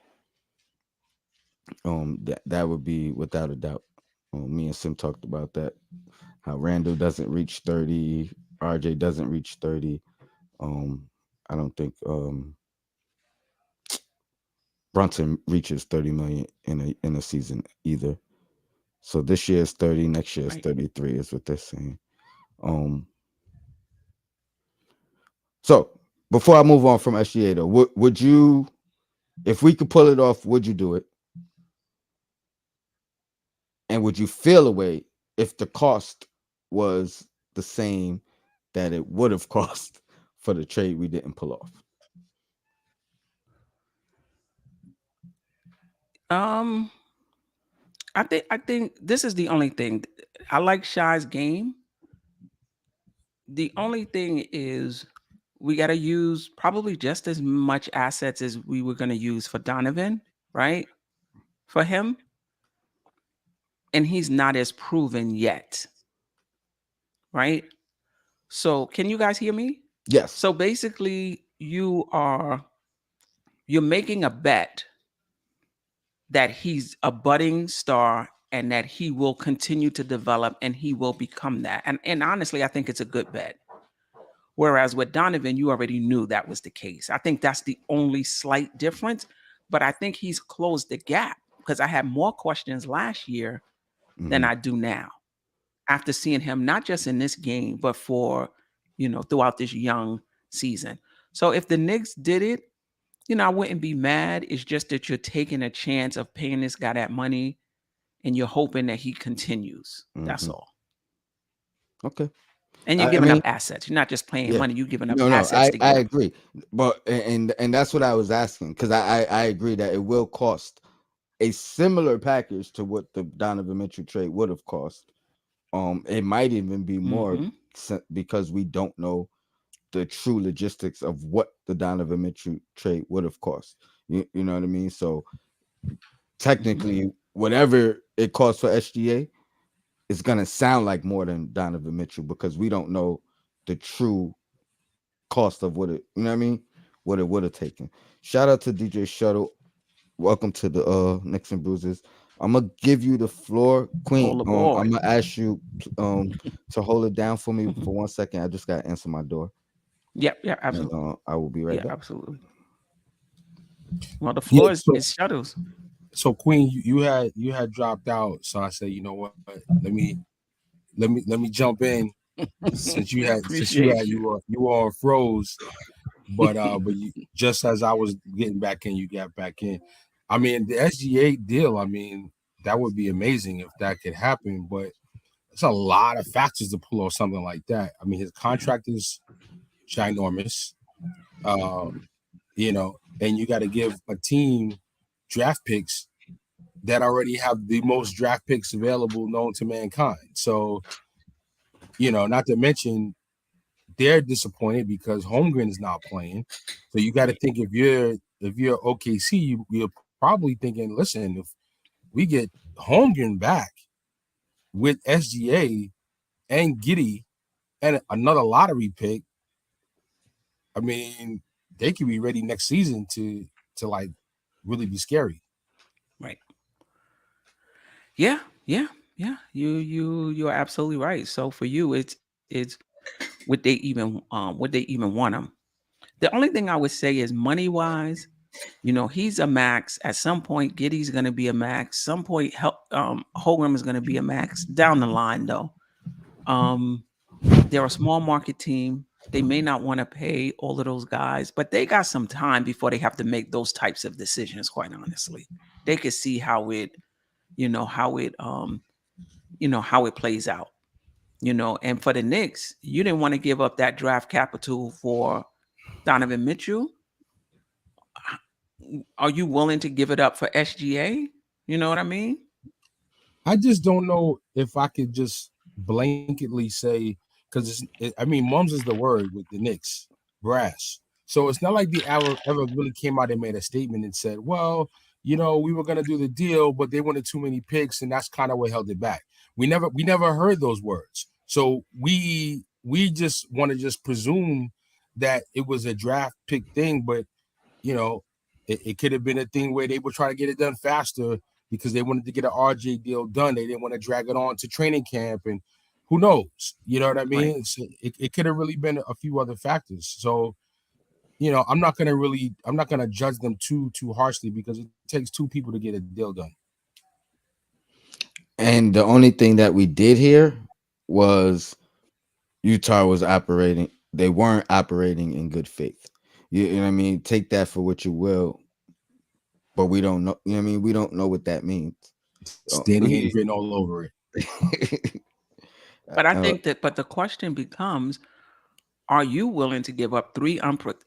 That would be without a doubt. Me and Sim talked about that. How Randall doesn't reach 30, RJ doesn't reach 30. I don't think Brunson reaches 30 million in a season either. So this year is 30, next year is Right. 33 is what they're saying. Um so before I move on from SGA though, would you, if we could pull it off, would you do it? And would you feel a way if the cost was the same that it would have cost for the trade we didn't pull off? Um, I think this is the only thing. I like Shy's game. The only thing is we got to use probably just as much assets as we were going to use for Donovan, right? For him, and he's not as proven yet, right? So, can you guys hear me? Yes. So basically, you're making a bet that he's a budding star and that he will continue to develop and he will become that. And honestly, I think it's a good bet. Whereas with Donovan, you already knew that was the case. I think that's the only slight difference, but I think he's closed the gap because I had more questions last year than Hmm. I do now after seeing him not just in this game, but for, throughout this young season. So if the Knicks did it, I wouldn't be mad. It's just that you're taking a chance of paying this guy that money and you're hoping that he continues. That's Hmm. all. Okay. And you're I giving up mean, assets. You're not just playing yeah. money, you're giving up No, assets to I get him. agree. But and that's what I was asking, because I agree that it will cost a similar package to what the Donovan Mitchell trade would have cost. It might even be more, Hmm. because we don't know the true logistics of what the Donovan Mitchell trade would have cost. You know what I mean? So Hmm. technically, whatever it costs for SGA, it's gonna sound like more than Donovan Mitchell, because we don't know the true cost of what it, you know what I mean, what it would have taken. Shout out to DJ Shuttle. Welcome to the Knicks and Bruises. I'm gonna give you the floor, Queen. All aboard. I'm gonna ask you to hold it down for me Hmm. for 1 second. I just gotta answer my door, Yep, yeah, and absolutely. I will be right Yeah, back. absolutely. Well, the Yeah. floor is Shuttles. So Queen, you had dropped out. So I said, you know what? Let me jump in Appreciate you. you were on froze, but just as I was getting back in, you got back in. I mean, the SGA deal. I mean, that would be amazing if that could happen, but it's a lot of factors to pull off something like that. I mean, his Yeah. contract is ginormous, um, and you got to give a team draft picks that already have the most draft picks available known to mankind. So, not to mention they're disappointed because Holmgren is not playing. So you got to Right. think if you're OKC, you're probably thinking, listen, if we get Holmgren back with SGA and Giddy and another lottery pick, I mean, they could be ready next season to like really be scary. Right. Yeah, yeah, yeah. You're absolutely right. So for you, it's would they even want him? The only thing I would say is money wise, he's a max. At some point, Giddy's going to be a max. Some point, Holgram is going to be a max. Down the line, though, um, they're a small market team. They may not want to pay all of those guys, but they got some time before they have to make those types of decisions. Quite honestly, they could see how it, you know, how it, um, how it plays out. And for the Knicks, you didn't want to give up that draft capital for Donovan Mitchell. Are you willing to give it up for SGA? You know what I mean? I just don't know if I could just blanketly say because I mean, mums is the word with the Knicks, brass. So it's not like the ever really came out and made a statement and said, "Well, we were going to do the deal, but they wanted too many picks, and that's kind of what held it back." We never heard those words. So we just want to just presume that it was a draft pick thing, but you know, it could have been a thing where they were trying to get it done faster because they wanted to get an RJ deal done. They didn't want to drag it on to training camp, and who knows? You know what I Right. mean? So it could have really been a few other factors. So I'm not gonna judge them too harshly because it takes two people to get a deal done. And the only thing that we did here was Utah was operating. They weren't operating in good faith. You know what I mean? Take that for what you will, but we don't know. You know what I mean? We don't know what that means. Standing handwritten all over it. But I Uh, think but the question becomes, are you willing to give up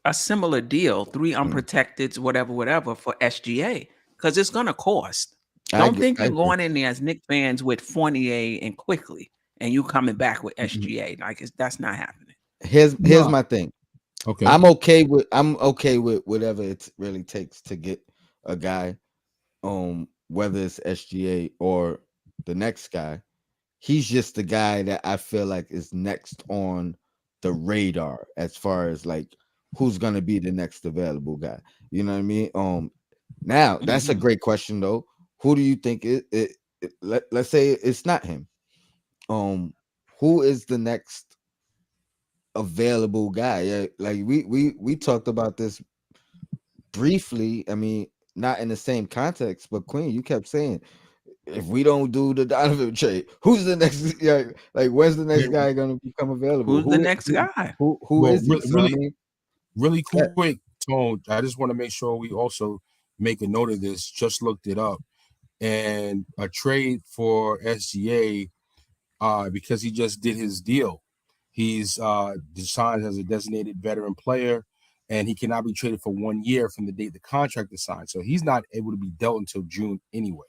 a similar deal, three mm, unprotected, whatever, for SGA? Because it's going to cost. I Don't get. think I you're agree. going in there as Nick fans with Fournier and quickly, and you coming back with Mhm. SGA. Like that's not happening. Here's No, my thing. Okay. I'm okay with whatever it really takes to get a guy, whether it's SGA or the next guy. He's just the guy that I feel like is next on the radar as far as like who's gonna be the next available guy. You know what I mean? Now that's a Mhm. great question though. Who do you think let's say it's not him. Um, who is the next available guy? Yeah, like we talked about this briefly. I mean, not in the same context, but Queen, you kept saying if we don't do the Donovan trade, who's the next? Yeah, like when's the next Yeah, guy gonna become available? Who's the next guy? Who well, is he? So I mean, really yeah. quick, Tone. I just want to make sure we also make a note of this. Just looked it up, and a trade for SGA, because he just did his deal. He's signed as a designated veteran player, and he cannot be traded for 1 year from the date the contract is signed. So he's not able to be dealt until June anyway.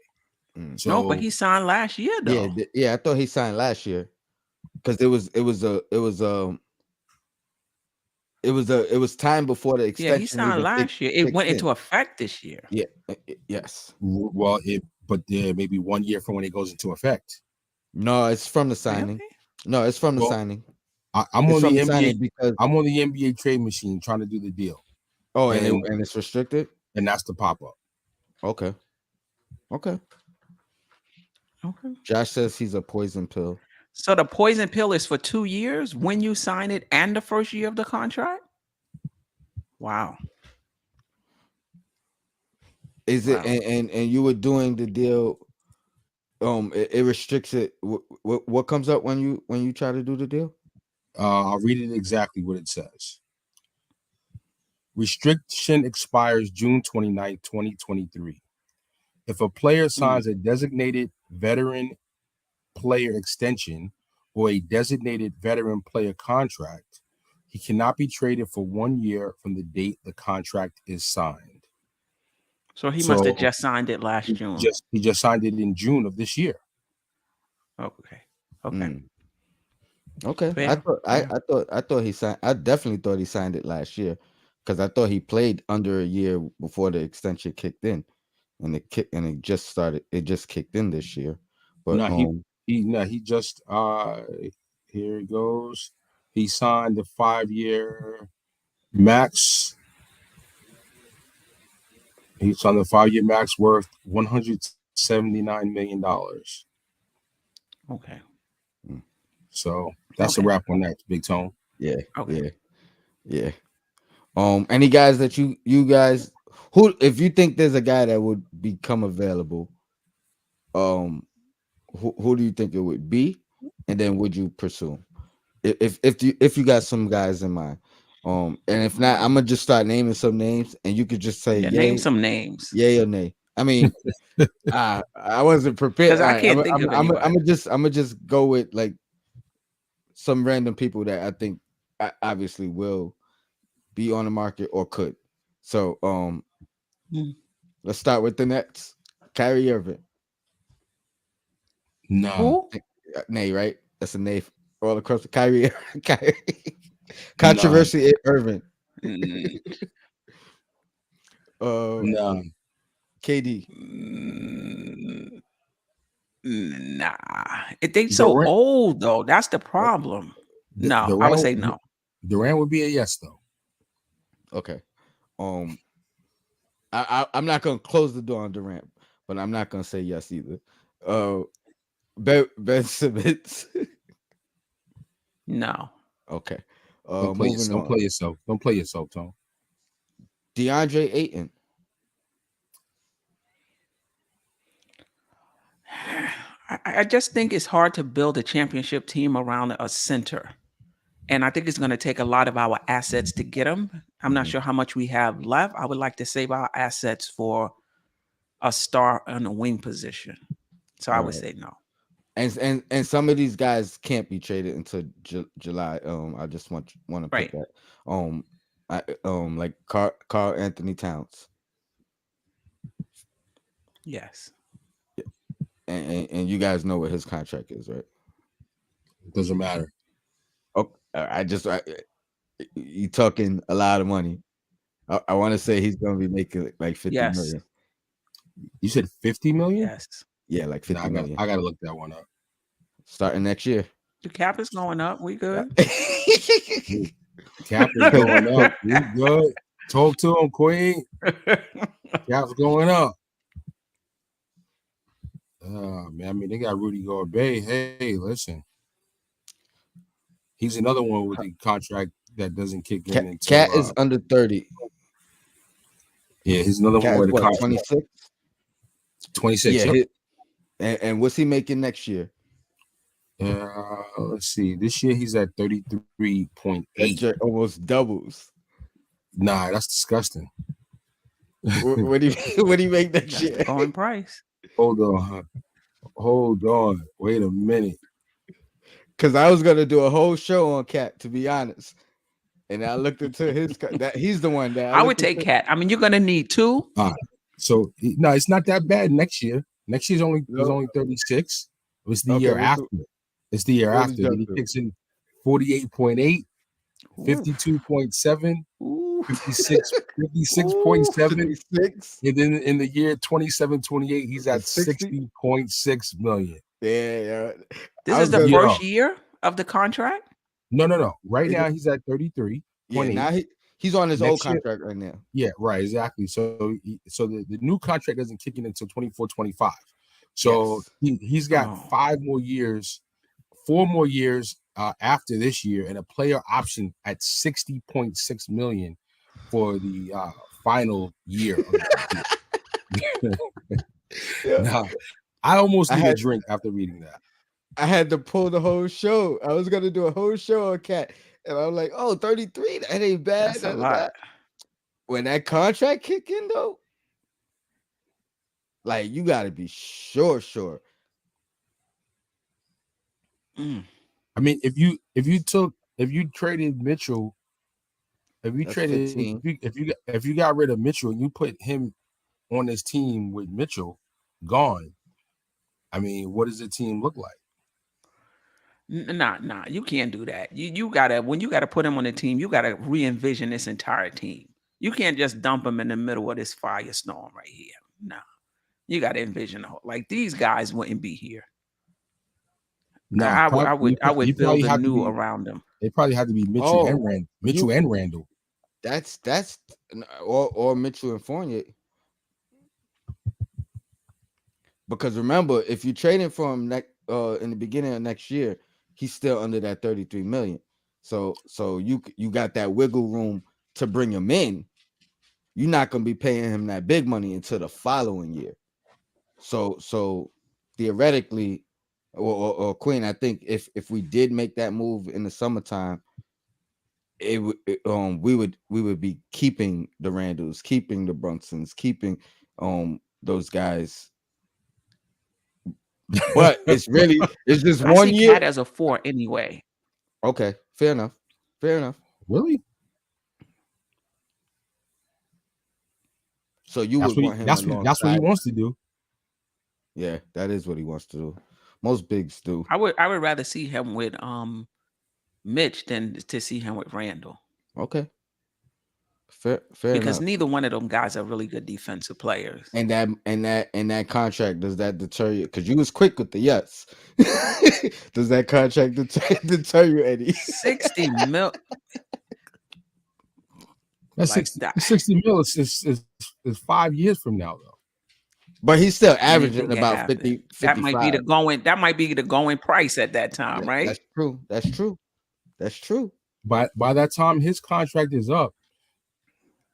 Mm. No, but So he signed last year Yeah, though. yeah. I thought he signed last year because it was time before the Yeah, he extension signed even last year. It kicked went in. into effect this year. Yeah, yes. well, but there maybe 1 year from when it goes into effect. No, it's from the Really? signing. No, it's from the Well, signing. I'm It's on from the the NBA. signing because I'm on the NBA trade machine trying to do the deal, and and it's restricted. that's the pop up. Okay, okay. Okay. Josh says he's a poison pill. So the poison pill is for 2 years when you sign it and the first year of the contract? Wow. Is it Wow. and you were doing the deal? It restricts it. What comes up when you try to do the deal? I'll read it exactly what it says. Restriction expires June 29th, 2023. If a player Mm. signs a designated veteran player extension or a designated veteran player contract, he cannot be traded for 1 year from the date the contract is signed. So he must have So just signed it last June. he just signed it in June of this year. Okay. Okay. Mm, okay, Fair. Fair. I thought he signed. I definitely thought he signed it last year because I thought he played under a year before the extension kicked in, and it just started. It just kicked in this year, but No, he just here it goes. He signed the 5 year max. He signed the 5 year max worth $179 million. Okay. mm, So that's a Okay. wrap on that, Big Tone. yeah, Okay. yeah, yeah. Any guys that you guys who if you think there's a guy that would become available, um, who do you think it would be, and then would you pursue him? If you got some guys in mind, and if not, I'm gonna just start naming some names, and you could just say Yeah, name yay, some names. yay or nay. I mean, I wasn't prepared. Because All I right, can't think of anybody. I'm gonna just go with like some random people that I think obviously will be on the market or could. So Mm. let's start with the Nets. Kyrie Irving. Nah, Who? Nay, right? That's a nay all across the Kyrie. Kyrie. nah, Controversy Irving. Mm, Uh nah. KD. mm, nah. They so Durant, old though. That's the Oh, problem. No, I would Durant, say no. Durant would be a yes though. okay. Um I'm not gonna close the door on Durant, but I'm not gonna say yes either. Uh Ben Simmons. No. Okay. Don't play Moving yourself. Don't on. play yourself. Don't play yourself, Tone. DeAndre Ayton. I just think it's hard to build a championship team around a center. And I think it's going to take a lot of our assets to get them. I'm not Mhm. sure how much we have left. I would like to save our assets for a star on a wing position. So I All would right. say no. And some of these guys can't be traded until July. I just want to put Right. that. Like Carl Anthony Towns. Yes. And you guys know what his contract is, right? Doesn't matter. Oh, You talking a lot of money. I want to say he's gonna be making like 50 Yes. million. You said 50 million? Yes. Yeah, like Nah, 50 million. I gotta look that one up. Starting next year. The cap is going up. We good. Cap is going up. We good. Talk to him, Queen. Cap's going up. Man, I mean, they got Rudy Gobert. Hey, listen. He's another one with the contract that doesn't kick in until Cat is under 30. yeah, he's another Cat one is with a what, contract. 26? 26. Yeah. Yep. And what's he making next year? Let's see. This year he's at 33.8. That almost doubles. Nah, that's disgusting. What do you make next That's year? the going price. Hold on. Wait a minute. Because I was gonna do a whole show on Cat, to be honest, and I looked into that he's the one that I would take Cat. I mean, you're gonna need two. So no, it's not that bad next year. Next year's only No. is only 36. It's the Okay, year what's after. It's the year what does after. he Then he do? kicks in 48.8, Ooh. 52.7, Ooh. 56.7. 56? And then in the year 27-28, he's at 60? 60.6 million. Yeah. This I is was the gonna- first year of the contract. No. Right Is now it- he's at 33.8. Yeah, now he's on his Next old year- contract right now. Yeah, right, exactly. So the new contract doesn't kick in until 24-25. So he's got 4 more years after this year, and a player option at 60.6 million for the final year of the year. Yeah. Now, I almost I need a had- drink after reading that. I had to pull the whole show. I was gonna do a whole show on Cat, and I'm like, oh, 33, that ain't bad. That's a lot. When that contract kick in, though, like you gotta be sure. Mm. I mean, if you traded Mitchell, if you That's traded 15. if you got rid of Mitchell and you put him on this team with Mitchell gone, I mean, what does the team look like? Nah. You can't do that. You gotta when you gotta put him on the team, you gotta re-envision this entire team. You can't just dump him in the middle of this firestorm right here. No, you gotta envision the whole. Like these guys wouldn't be here. No, I would you build probably a have to new be- around them. They probably had to be Mitchell Oh, and Randall. That's or Mitchell and Fournier. Because remember, if you trade him for him in the beginning of next year, he's still under that 33 million. So you got that wiggle room to bring him in. You're not gonna be paying him that big money until the following year. So theoretically, or Queen, I think if we did make that move in the summertime, we would be keeping the Randalls, keeping the Brunsons, keeping those guys. But it's just I 1 see year. Cat as a 4 anyway. Okay, fair enough. Really? So you That's would what want him that's what he alongside. wants to do. Yeah, that is what he wants to do. Most bigs do. I would rather see him with Mitch than to see him with Randall. Okay. Fair Because enough. neither one of them guys are really good defensive players. And that contract, does that deter you? Because you was quick with the yes. Does that contract deter you, Eddie? 60 mil. That's Like 60, that. 60 mil is 5 years from now, though. But he's still Anything averaging can about happen. 50, That might be 55. that might be the going price at that time, right? That's true. By that time his contract is up,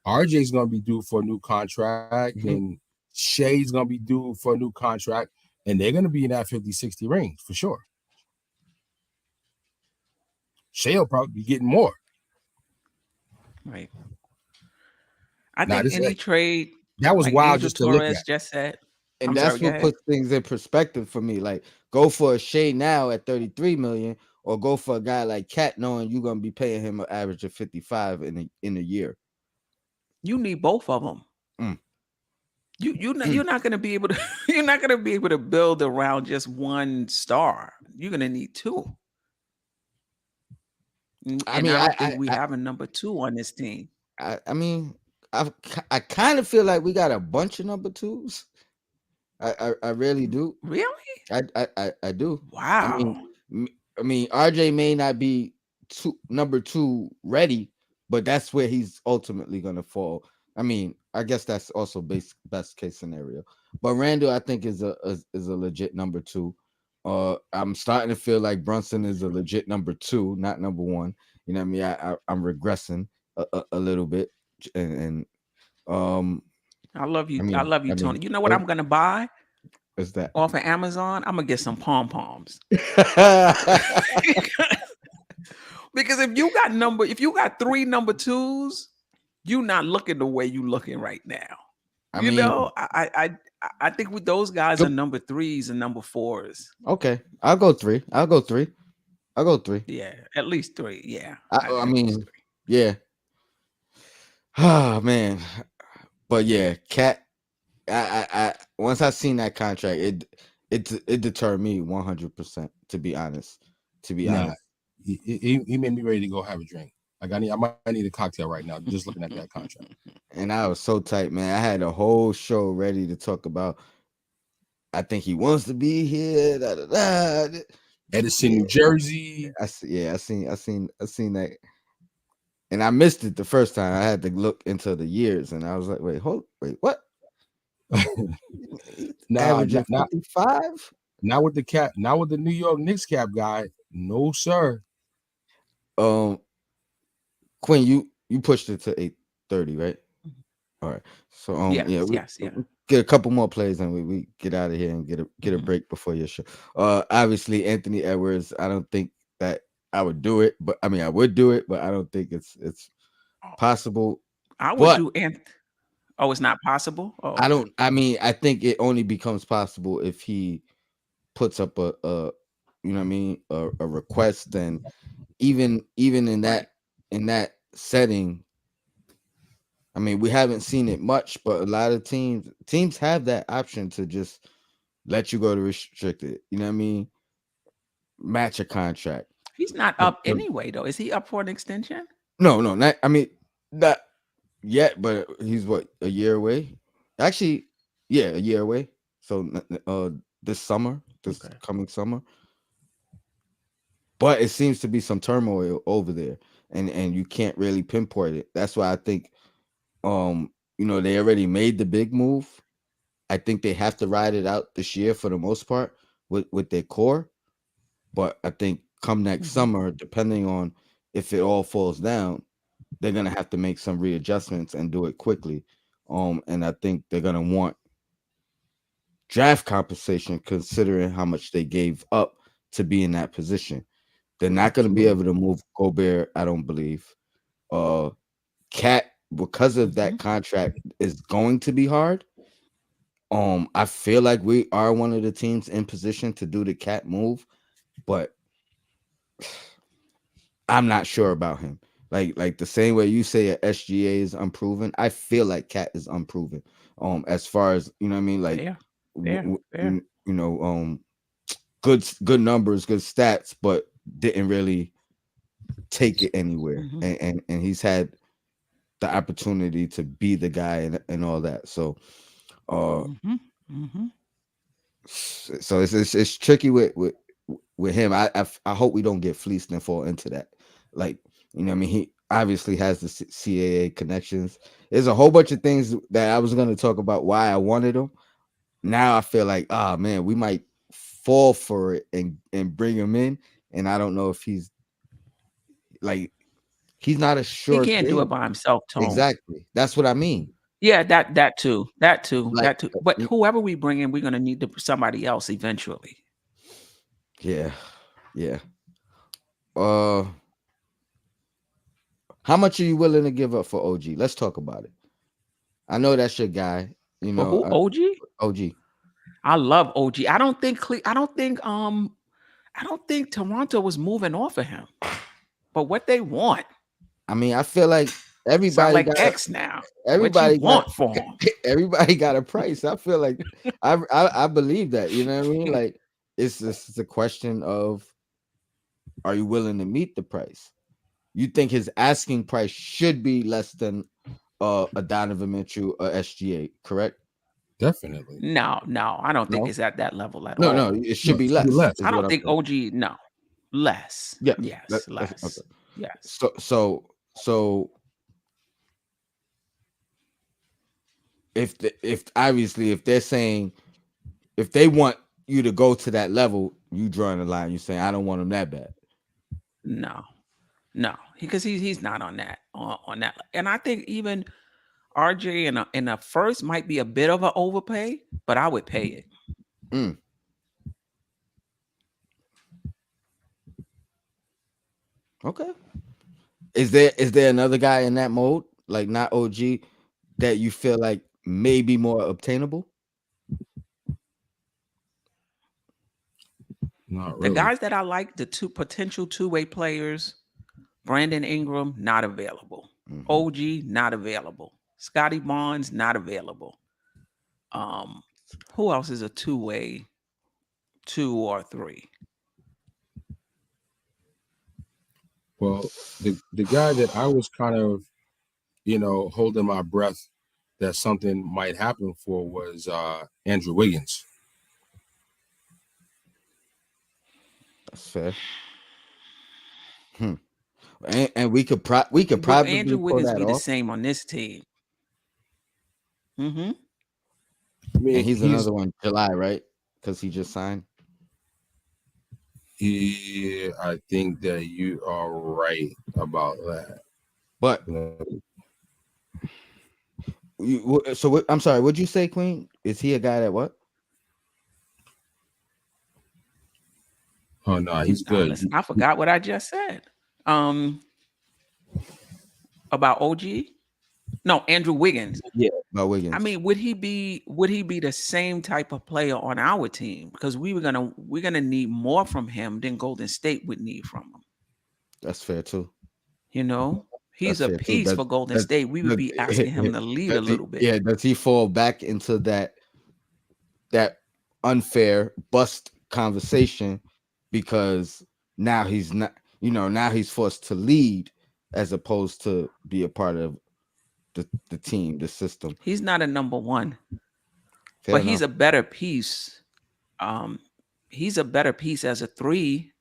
RJ's gonna be due for a new contract, and Shea's gonna be due for a new contract, and they're gonna be in that 50-60 range for sure. Shea will probably be getting more. Right. I think any trade that was like wild Angel just to look Torres at. just said. And I'm that's sorry, go what ahead. puts things in perspective for me. Like, go for a Shea now at 33 million, or go for a guy like Cat, knowing you're gonna be paying him an average of 55 in a year. You need both of them. Mm. You're not going to be able to you're not going to be able to build around just one star. You're going to need two. I And mean, I don't think we have a number two on this team. I mean, I kind of feel like we got a bunch of number twos. I really do. Really? I do. I mean, Wow. I mean, RJ may not be number two ready, but that's where he's ultimately gonna fall. I mean, I guess that's also best case scenario. But Randall, I think is a legit number two. I'm starting to feel like Brunson is a legit number two, not number one. You know what I mean? I'm regressing a little bit, and I love you. I I mean, love you, I mean, Tony. You know what I'm gonna buy what's that? off of Amazon? I'm gonna get some pom poms. Because if you got three number twos, you not looking the way you looking right now. I You mean, know, I think with those guys are good. number threes and number fours. Okay, I'll go three. I'll go three. I'll go three. Yeah, at least three. Yeah, I at least mean, three. yeah. Oh man, but yeah, Cat. I once I seen that contract, it deterred me 100%. To be honest, to be Nah, honest, he made me ready to go have a drink. Like I might need a cocktail right now just looking at that contract. and I was so tight, man. I had a whole show ready to talk about. I think he wants to be here. Da, da, da. Edison, Yeah, New Jersey. yeah, I seen that, and I missed it the first time. I had to look into the years, and I was like, wait, what? Nah, Averaging 55. not with the cap, not with the New York Knicks cap guy. No, sir. Um, Quinn, you pushed it to 8:30, right? All right. So yeah, Yes, yes, yeah. we get a couple more plays and we get out of here and get a Mhm. break before your show. Obviously Anthony Edwards, I don't think that I would do it, but I mean I would do it, but I don't think it's Oh, possible. I would But do Oh, it's not possible. Oh, I okay. don't. I mean, I think it only becomes possible if he puts up a you know what I mean a request. Then even Right. in that setting, I mean, we haven't seen it much, but a lot of teams have that option to just let you go to restricted. You know what I mean? Match a contract. He's not The- up the- anyway, though. Is he up for an extension? no, not. I mean, not yet, but he's what, a year away. Actually, yeah, a year away. So this summer, this Okay. coming summer. But it seems to be some turmoil over there, and you can't really pinpoint it. That's why I think they already made the big move. I think they have to ride it out this year for the most part with their core. But I think come next Mhm. summer, depending on if it all falls down, they're gonna have to make some readjustments and do it quickly. And I think they're gonna want draft compensation considering how much they gave up to be in that position. They're not gonna be Absolutely. able to move Gobert, I don't believe. Uh Cat, because of that Mhm. contract, is going to be hard. I feel like we are one of the teams in position to do the Cat move, but I'm not sure about him. Like the same way you say a SGA is unproven, I feel like Cat is unproven. As far as you know, what I mean, like Fair, fair, fair. good numbers, good stats, but didn't really take it anywhere. Mhm. And he's had the opportunity to be the guy and all that. So uh Mhm. Mhm. so it's tricky with him. I hope we don't get fleeced and fall into that. Like, you know what I mean, he obviously has the CAA connections. There's a whole bunch of things that I was going to talk about why I wanted him. Now I feel like, ah, man, we might fall for it and bring him in, and I don't know if like he's not a He sure can't do it thing. by himself, Tone. Exactly, that's what I mean. Yeah, that too, that too, Like, that too. But whoever we bring in, we're gonna need somebody else eventually. yeah, yeah. uh how much are you willing to give up for OG? Let's talk about it. I know that's your guy. You For know, who? OG? OG. I love OG. I don't think Toronto was moving off of him. But what they want? I mean, I feel like Sound everybody like got X now. What you everybody got want for him? everybody got a price. I feel like I believe that. You know what I mean? Like it's just a question of, are you willing to meet the price? you think his asking price should be less than a Donovan Mitchell or SGA, correct? Definitely. No, I don't think No, it's at that level at no, all. it should No, be it should be less, less. is I what don't I'm think saying. OG. No, less. Yeah, Yes, okay. less. Yes. So if obviously if they're saying if they want you to go to that level, you drawing the line. You saying I don't want him that bad. No, because he's not on that on that. And I think even RJ in a first might be a bit of an overpay, but I would pay it. Mm, okay. Is there another guy in that mode, like not OG, that you feel like may be more obtainable? Not The really. guys that I like, the two potential two-way players, Brandon Ingram, not available. Hmm. OG, not available. Scotty Barnes, not available. Um, who else is a two-way, 2 or 3? Well, the guy that I was kind of, holding my breath that something might happen for was Andrew Wiggins. That's fair. Hmm. And we could Will Andrew probably pull Wiggins that be the off. same on this team? Mm-hmm. I And mean, he's another one, July, right? Because he just signed. I think that you are right about that. But I'm sorry. What'd you say, Queen? Is he a guy that what? Oh no, he's good. Listen, I forgot what I just said. Um, about OG. No, Andrew Wiggins. Yeah, about I Wiggins. mean, would he be the same type of player on our team? Because we're gonna need more from him than Golden State would need from him. That's fair too. You know, he's That's a fair too. piece for Golden That State. We would does, be asking him to lead a does he, little bit. yeah, does he fall back into that unfair bust conversation because now he's not, now he's forced to lead as opposed to be a part of the team, the system. He's not a number one, Fair but he's enough. a better piece. Um, he's a better piece as a 3,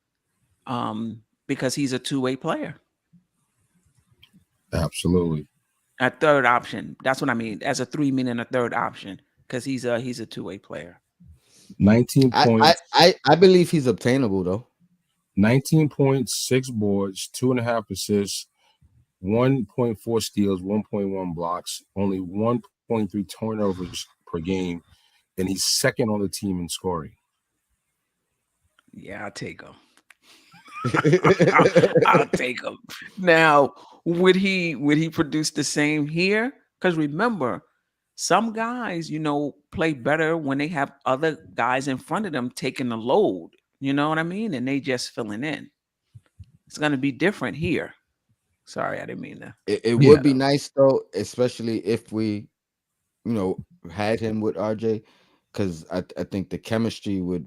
because he's a two-way player. Absolutely. A third option. That's what I mean. As a 3, meaning a third option, because he's a two-way player. 19 I points, I believe he's obtainable though. 19 points, 6 boards, 2.5 assists, 1.4 steals, 1.1 blocks, only 1.3 turnovers per game, and he's second on the team in scoring. Yeah, I'll take him. I'll take him. Now, would he produce the same here? Because remember, some guys, play better when they have other guys in front of them taking the load. You know what I mean? And they just filling in. It's gonna be different here. Sorry, I didn't mean to It mess would that be up. nice though, especially if we, had him with RJ, because I think the chemistry would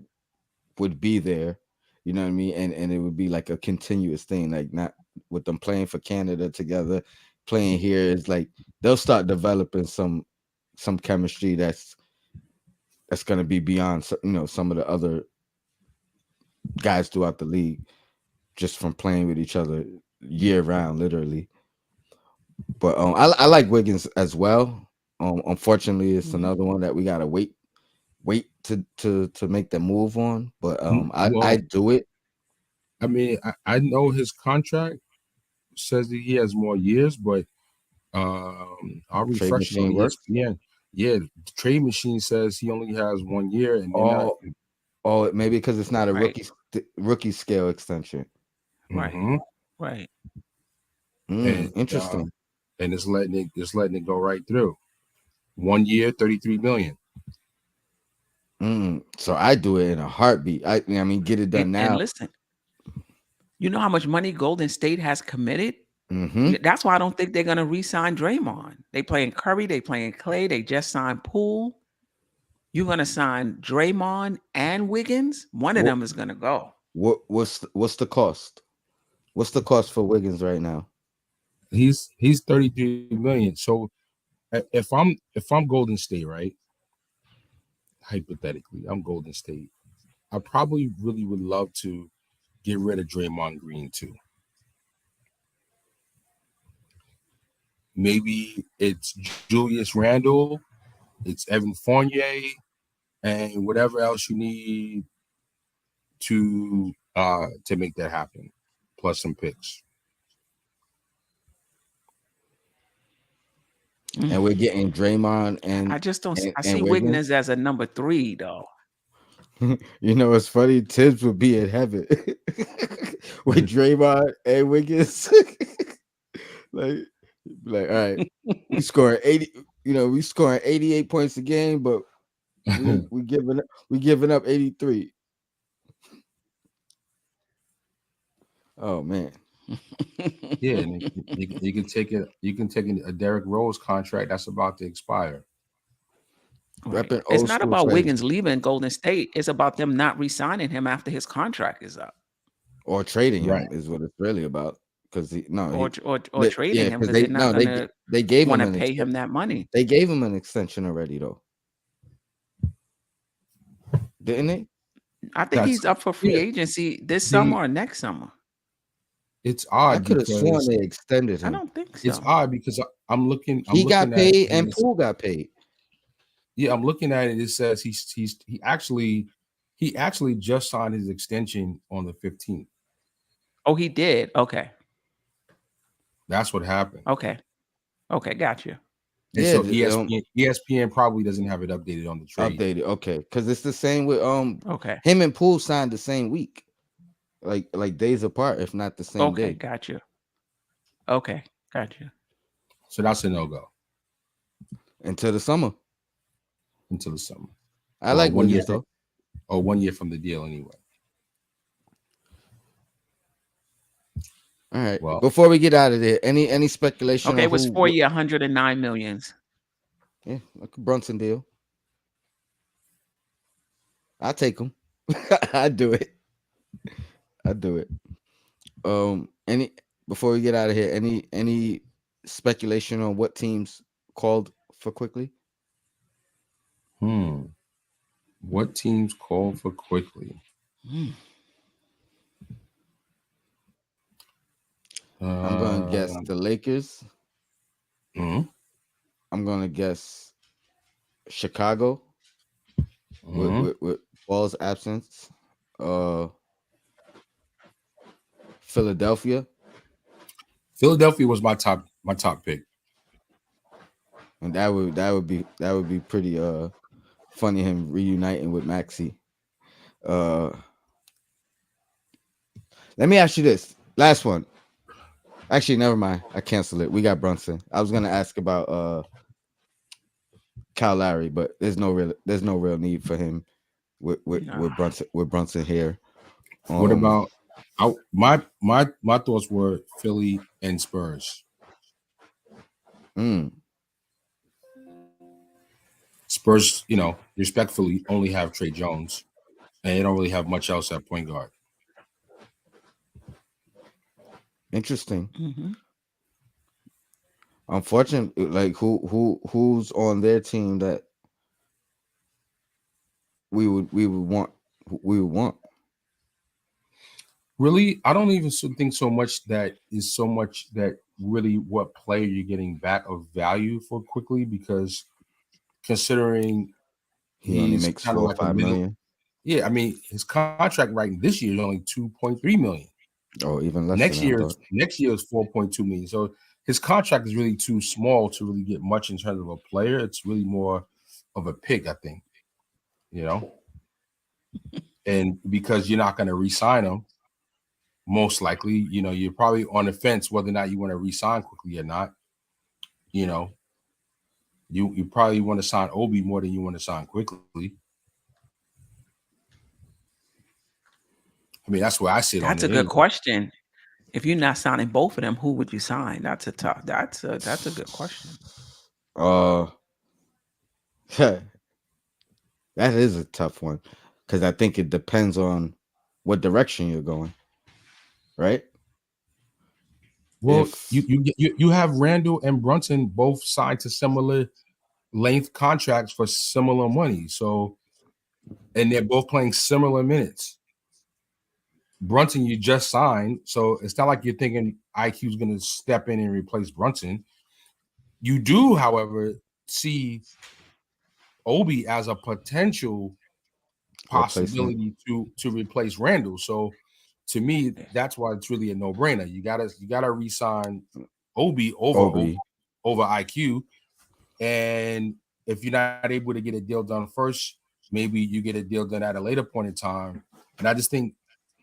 be there. You know what I mean? And it would be like a continuous thing, like not with them playing for Canada together, playing here is like they'll start developing some chemistry that's gonna be beyond some of the other guys throughout the league just from playing with each other year round, literally. But I like Wiggins as well. Unfortunately, it's Mhm. another one that we gotta wait to make the move on. But I Well, do it. I mean, I know his contract says that he has more years, but I'll Trade refresh it on machine works. ESPN. Yeah, the trade machine says he only has 1 year, and they're not. Oh, maybe because it's not a Right, rookie scale extension. right, Mm-hmm. right. and Interesting. and it's letting it go right through. 1 year, 33 million. So I do it in a heartbeat. I mean, get it done And now. listen, you know how much money Golden State has committed? Mm-hmm. That's why I don't think they're gonna re-sign Draymond. They playing Curry, they playing Clay, they just signed Poole. You're gonna sign Draymond and Wiggins. One of What them is gonna go. what's the cost? What's the cost for Wiggins right now? He's 33 million. So if I'm Golden State, right? Hypothetically, I'm Golden State. I probably really would love to get rid of Draymond Green too. Maybe it's Julius Randle, it's Evan Fournier, and whatever else you need to make that happen, plus some picks. And we're getting Draymond I just don't. I and see Wiggins. Wiggins as a number 3 though. You know, it's funny. Tibbs would be in heaven with Draymond and Wiggins. like, all right, we scoring 80. You know, we scoring 88 points a game, but we giving up 83. Oh man. Yeah, and you can take it. You can take a Derrick Rose contract that's about to expire. Right. Repping It's old not school about trades. Wiggins leaving Golden State. It's about them not re-signing him after his contract is up, Or trading him Right. is what it's really about. Because or trading him because because they're not gonna they gave him want to an pay him extension. that money. They gave him an extension already though, didn't they? I think That's he's up for free yeah. agency this The summer or next summer. It's I odd could have sworn because they extended I him. don't think it's so. odd because I'm looking. I'm He got looking at paid and his. Poole got paid. Yeah, I'm looking at it. It says he actually just signed his extension on the 15th. Oh, he did. Okay. That's what happened. Okay. Okay. Got you. And Yeah, so ESPN probably doesn't have it updated on the trade. updated. Okay, because it's the same with Okay. him and Poole signed the same week, like days apart, if not the same Okay. day. Got you. Okay. Got you. So that's a no-go Until the summer. until the summer. I like one year Wiggins though. or 1 year from the deal anyway. All right. Well, Before we get out of there, any speculation Okay. on It was who? 4 year, 109 millions. Yeah, like a Brunson deal. I take him. I do it. I do it. Any before we get out of here, any speculation on what teams called for quickly? what teams call for quickly? I'm gonna guess the Lakers. mhm. I'm gonna guess Chicago with Ball's absence. Philadelphia, Philadelphia was my top pick. and that would be pretty funny, him reuniting with Maxey. Let me ask you this last one. Actually, never mind. I cancel it. We got Brunson. I was gonna ask about Kyle Lowry, but there's no real need for him with Brunson here. What about my thoughts were Philly and Spurs. Spurs, respectfully only have Trey Jones, and they don't really have much else at point guard. Interesting. Mm-hmm. Unfortunately, like who's on their team that we would want. Really, I don't even think so much that really what player you're getting back of value for quickly, because considering He only he's makes kind of 4 or like a 5 middle. million. Yeah, I mean his contract right this year is only 2.3 million. Oh, even less. Next year is 4.2 million. So his contract is really too small to really get much in terms of a player. It's really more of a pick, I think. And because you're not going to re-sign him, most likely, you're probably on the fence whether or not you want to re-sign quickly or not. You probably want to sign Obi more than you want to sign quickly. I mean, that's where I sit on it. That's a good question. If you're not signing both of them, who would you sign? That's a good question. That is a tough one, because I think it depends on what direction you're going, right? Well, if you have Randall and Brunson both signed to similar length contracts for similar money. So, and they're both playing similar minutes. Brunson, you just signed, so it's not like you're thinking IQ is going to step in and replace Brunson. You do, however, see Obi as a potential replacement, possibility to replace Randall. So, to me, that's why it's really a no brainer. You gotta resign Obi Obi, over IQ, and if you're not able to get a deal done first, maybe you get a deal done at a later point in time. And I just think,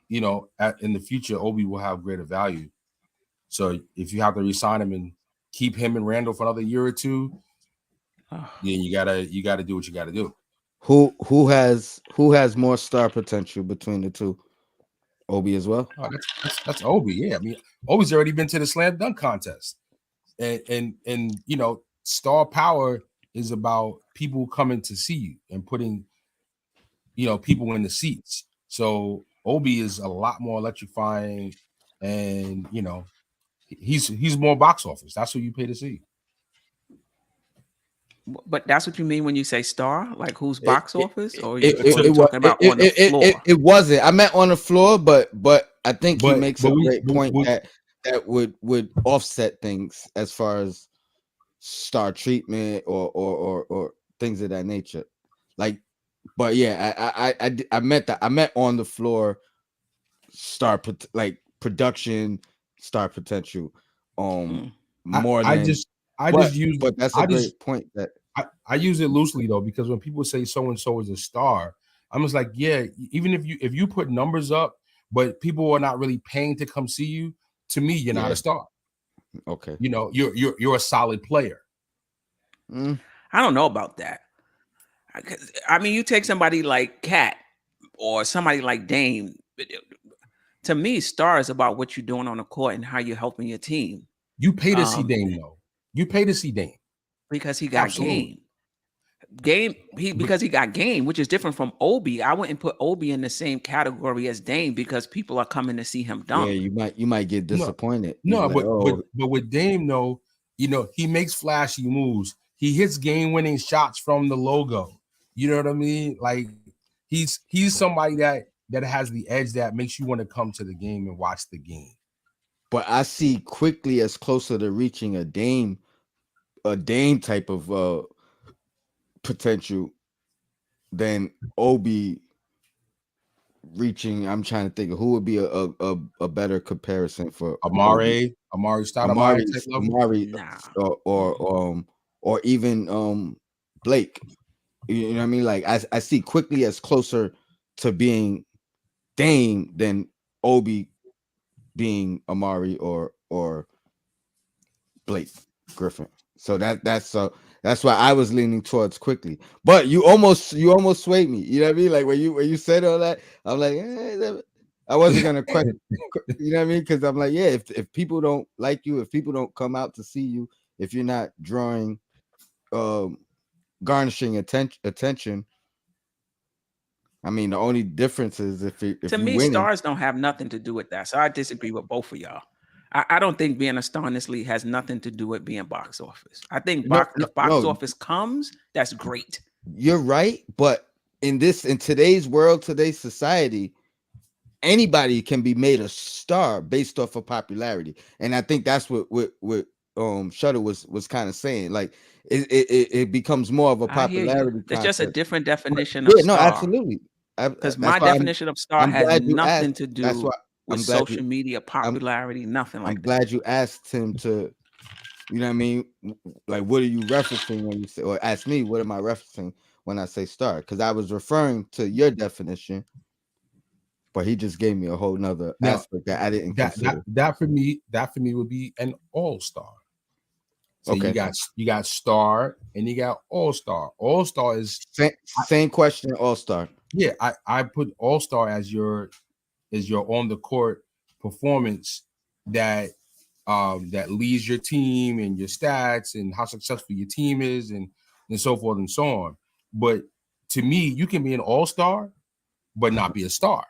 in the future, Obi will have greater value. So if you have to resign him and keep him and Randall for another year or two, then you gotta do what you gotta do. who has more star potential between the two? Obi as well. Oh, that's Obi. Yeah, I mean, Obi's already been to the slam dunk contest, and star power is about people coming to see you and putting people in the seats. So Obi is a lot more electrifying, and he's more box office. That's who you pay to see. But that's what you mean when you say star? Like who's It box it office? Or it or it, you it, wa- talking about on the floor? it wasn't. I meant on the floor, but I think he But makes a but we, great point that would offset things as far as star treatment or things of that nature. Like, but yeah, I meant that. I meant on the floor like production star potential, Mm. more I than. just I But just use but that's a I just great point that I use it loosely though, because when people say so and so is a star, I'm just like, yeah, even if you put numbers up, but people are not really paying to come see you, to me, you're not yeah a star. okay. You're a solid player. Mm, I don't know about that. I mean, you take somebody like Cat or somebody like Dame. To me, star is about what you're doing on the court and how you're helping your team. You pay to see Um, Dame though. You pay to see Dame. because he got Absolutely. game. Because he got game, which is different from Obi. I wouldn't put Obi in the same category as Dame because people are coming to see him yeah, dunk. you might get No, disappointed. You be no, like, oh, but with Dame though, he makes flashy moves. He hits game-winning shots from the logo. You know what I mean? Like he's somebody that has the edge that makes you want to come to the game and watch the game. but I see quickly as closer to reaching a Dame type of potential than Obi reaching. I'm trying to think of who would be a better comparison for Obi. Amari Stoudemire type Amari's level. Amari Nah. or even Blake. You know what I mean? Like I see quickly as closer to being Dame than Obi being Amari or Blake Griffin. So that's why I was leaning towards quickly. But you almost swayed me. You know what I mean? Like when you said all that, I'm like, I wasn't gonna question. You know what I mean? Because I'm like, yeah, if people don't like you, if people don't come out to see you, if you're not drawing, um, garnishing attention. I mean, the only difference is if To you me, winning. stars don't have nothing to do with that. So I disagree with both of y'all. I don't think being a star in this league has nothing to do with being box office. I think No, no, if box no, office comes, that's great. you're right. But in today's world, today's society, anybody can be made a star based off of popularity, and I think that's what Shutter was kind of saying. Like it becomes more of a I hear you. popularity It's just a contest. different But definition of yeah, no, star. absolutely. Because That's my why definition of star I'm has glad you nothing asked. to That's do why with I'm glad you social media I'm popularity, nothing I'm like that. glad you asked him to. You know what I mean? Like, what are you referencing when you say, or ask me, what am I referencing when I say star? Because I was referring to your definition, but he just gave me a whole nother Now aspect that I didn't that that consider. that for me would be an all-star. So you Okay. got star and you got all-star. All-star is Same question, all star. yeah, I put all-star as your on the court performance that leads your team and your stats and how successful your team is and so forth and so on. But to me, you can be an all-star but not be a star.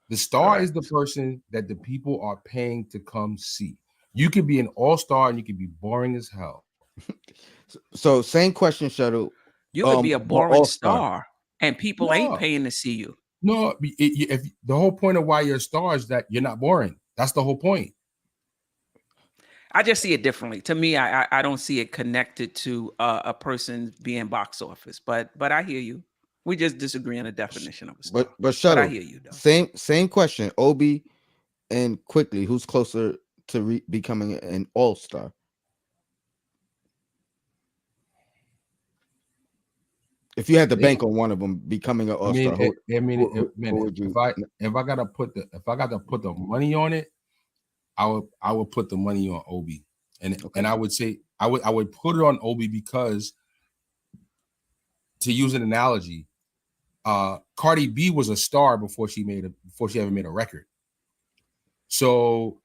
The star is the Correct. person that the people are paying to come see. You could be an all-star and you could be boring as hell. So same question, Shuttle. You could be a For boring All Star. star, and people ain't No, paying to see you. no. If the whole point of why you're a star is that you're not boring. That's the whole point. I just see it differently. To me, I don't see it connected to a person being box office. But I hear you. We just disagree on the definition of a star. But But I Shuttle, hear you though. same question. Obi and quickly, who's closer to becoming an All Star? If you had to bank on one of them becoming an I All Star, mean, who would you? if I gotta put the money on it, I would put the money on Obi, and Okay. I would say I would put it on Obi because, to use an analogy, Cardi B was a star before she ever made a record. So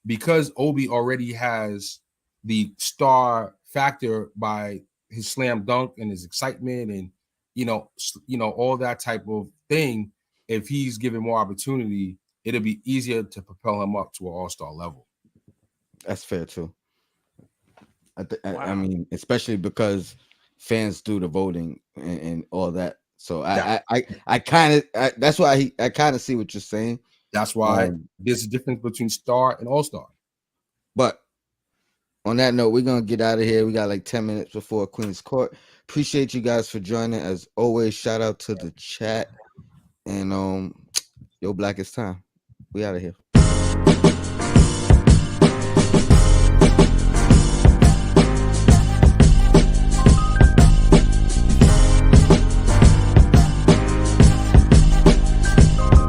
because Obi already has the star factor by his slam dunk and his excitement and all that type of thing, if he's given more opportunity, it'll be easier to propel him up to an all-star level. That's fair too. I Wow. mean, especially because fans do the voting and all that. So That, I kind of that's why I kind of see what you're saying. that's why there's a difference between star and all-star. But on that note, we're gonna get out of here. We got like 10 minutes before Queen's Court. Appreciate you guys for joining. As always, shout out to the chat and yo, Black, it's time. We out of here.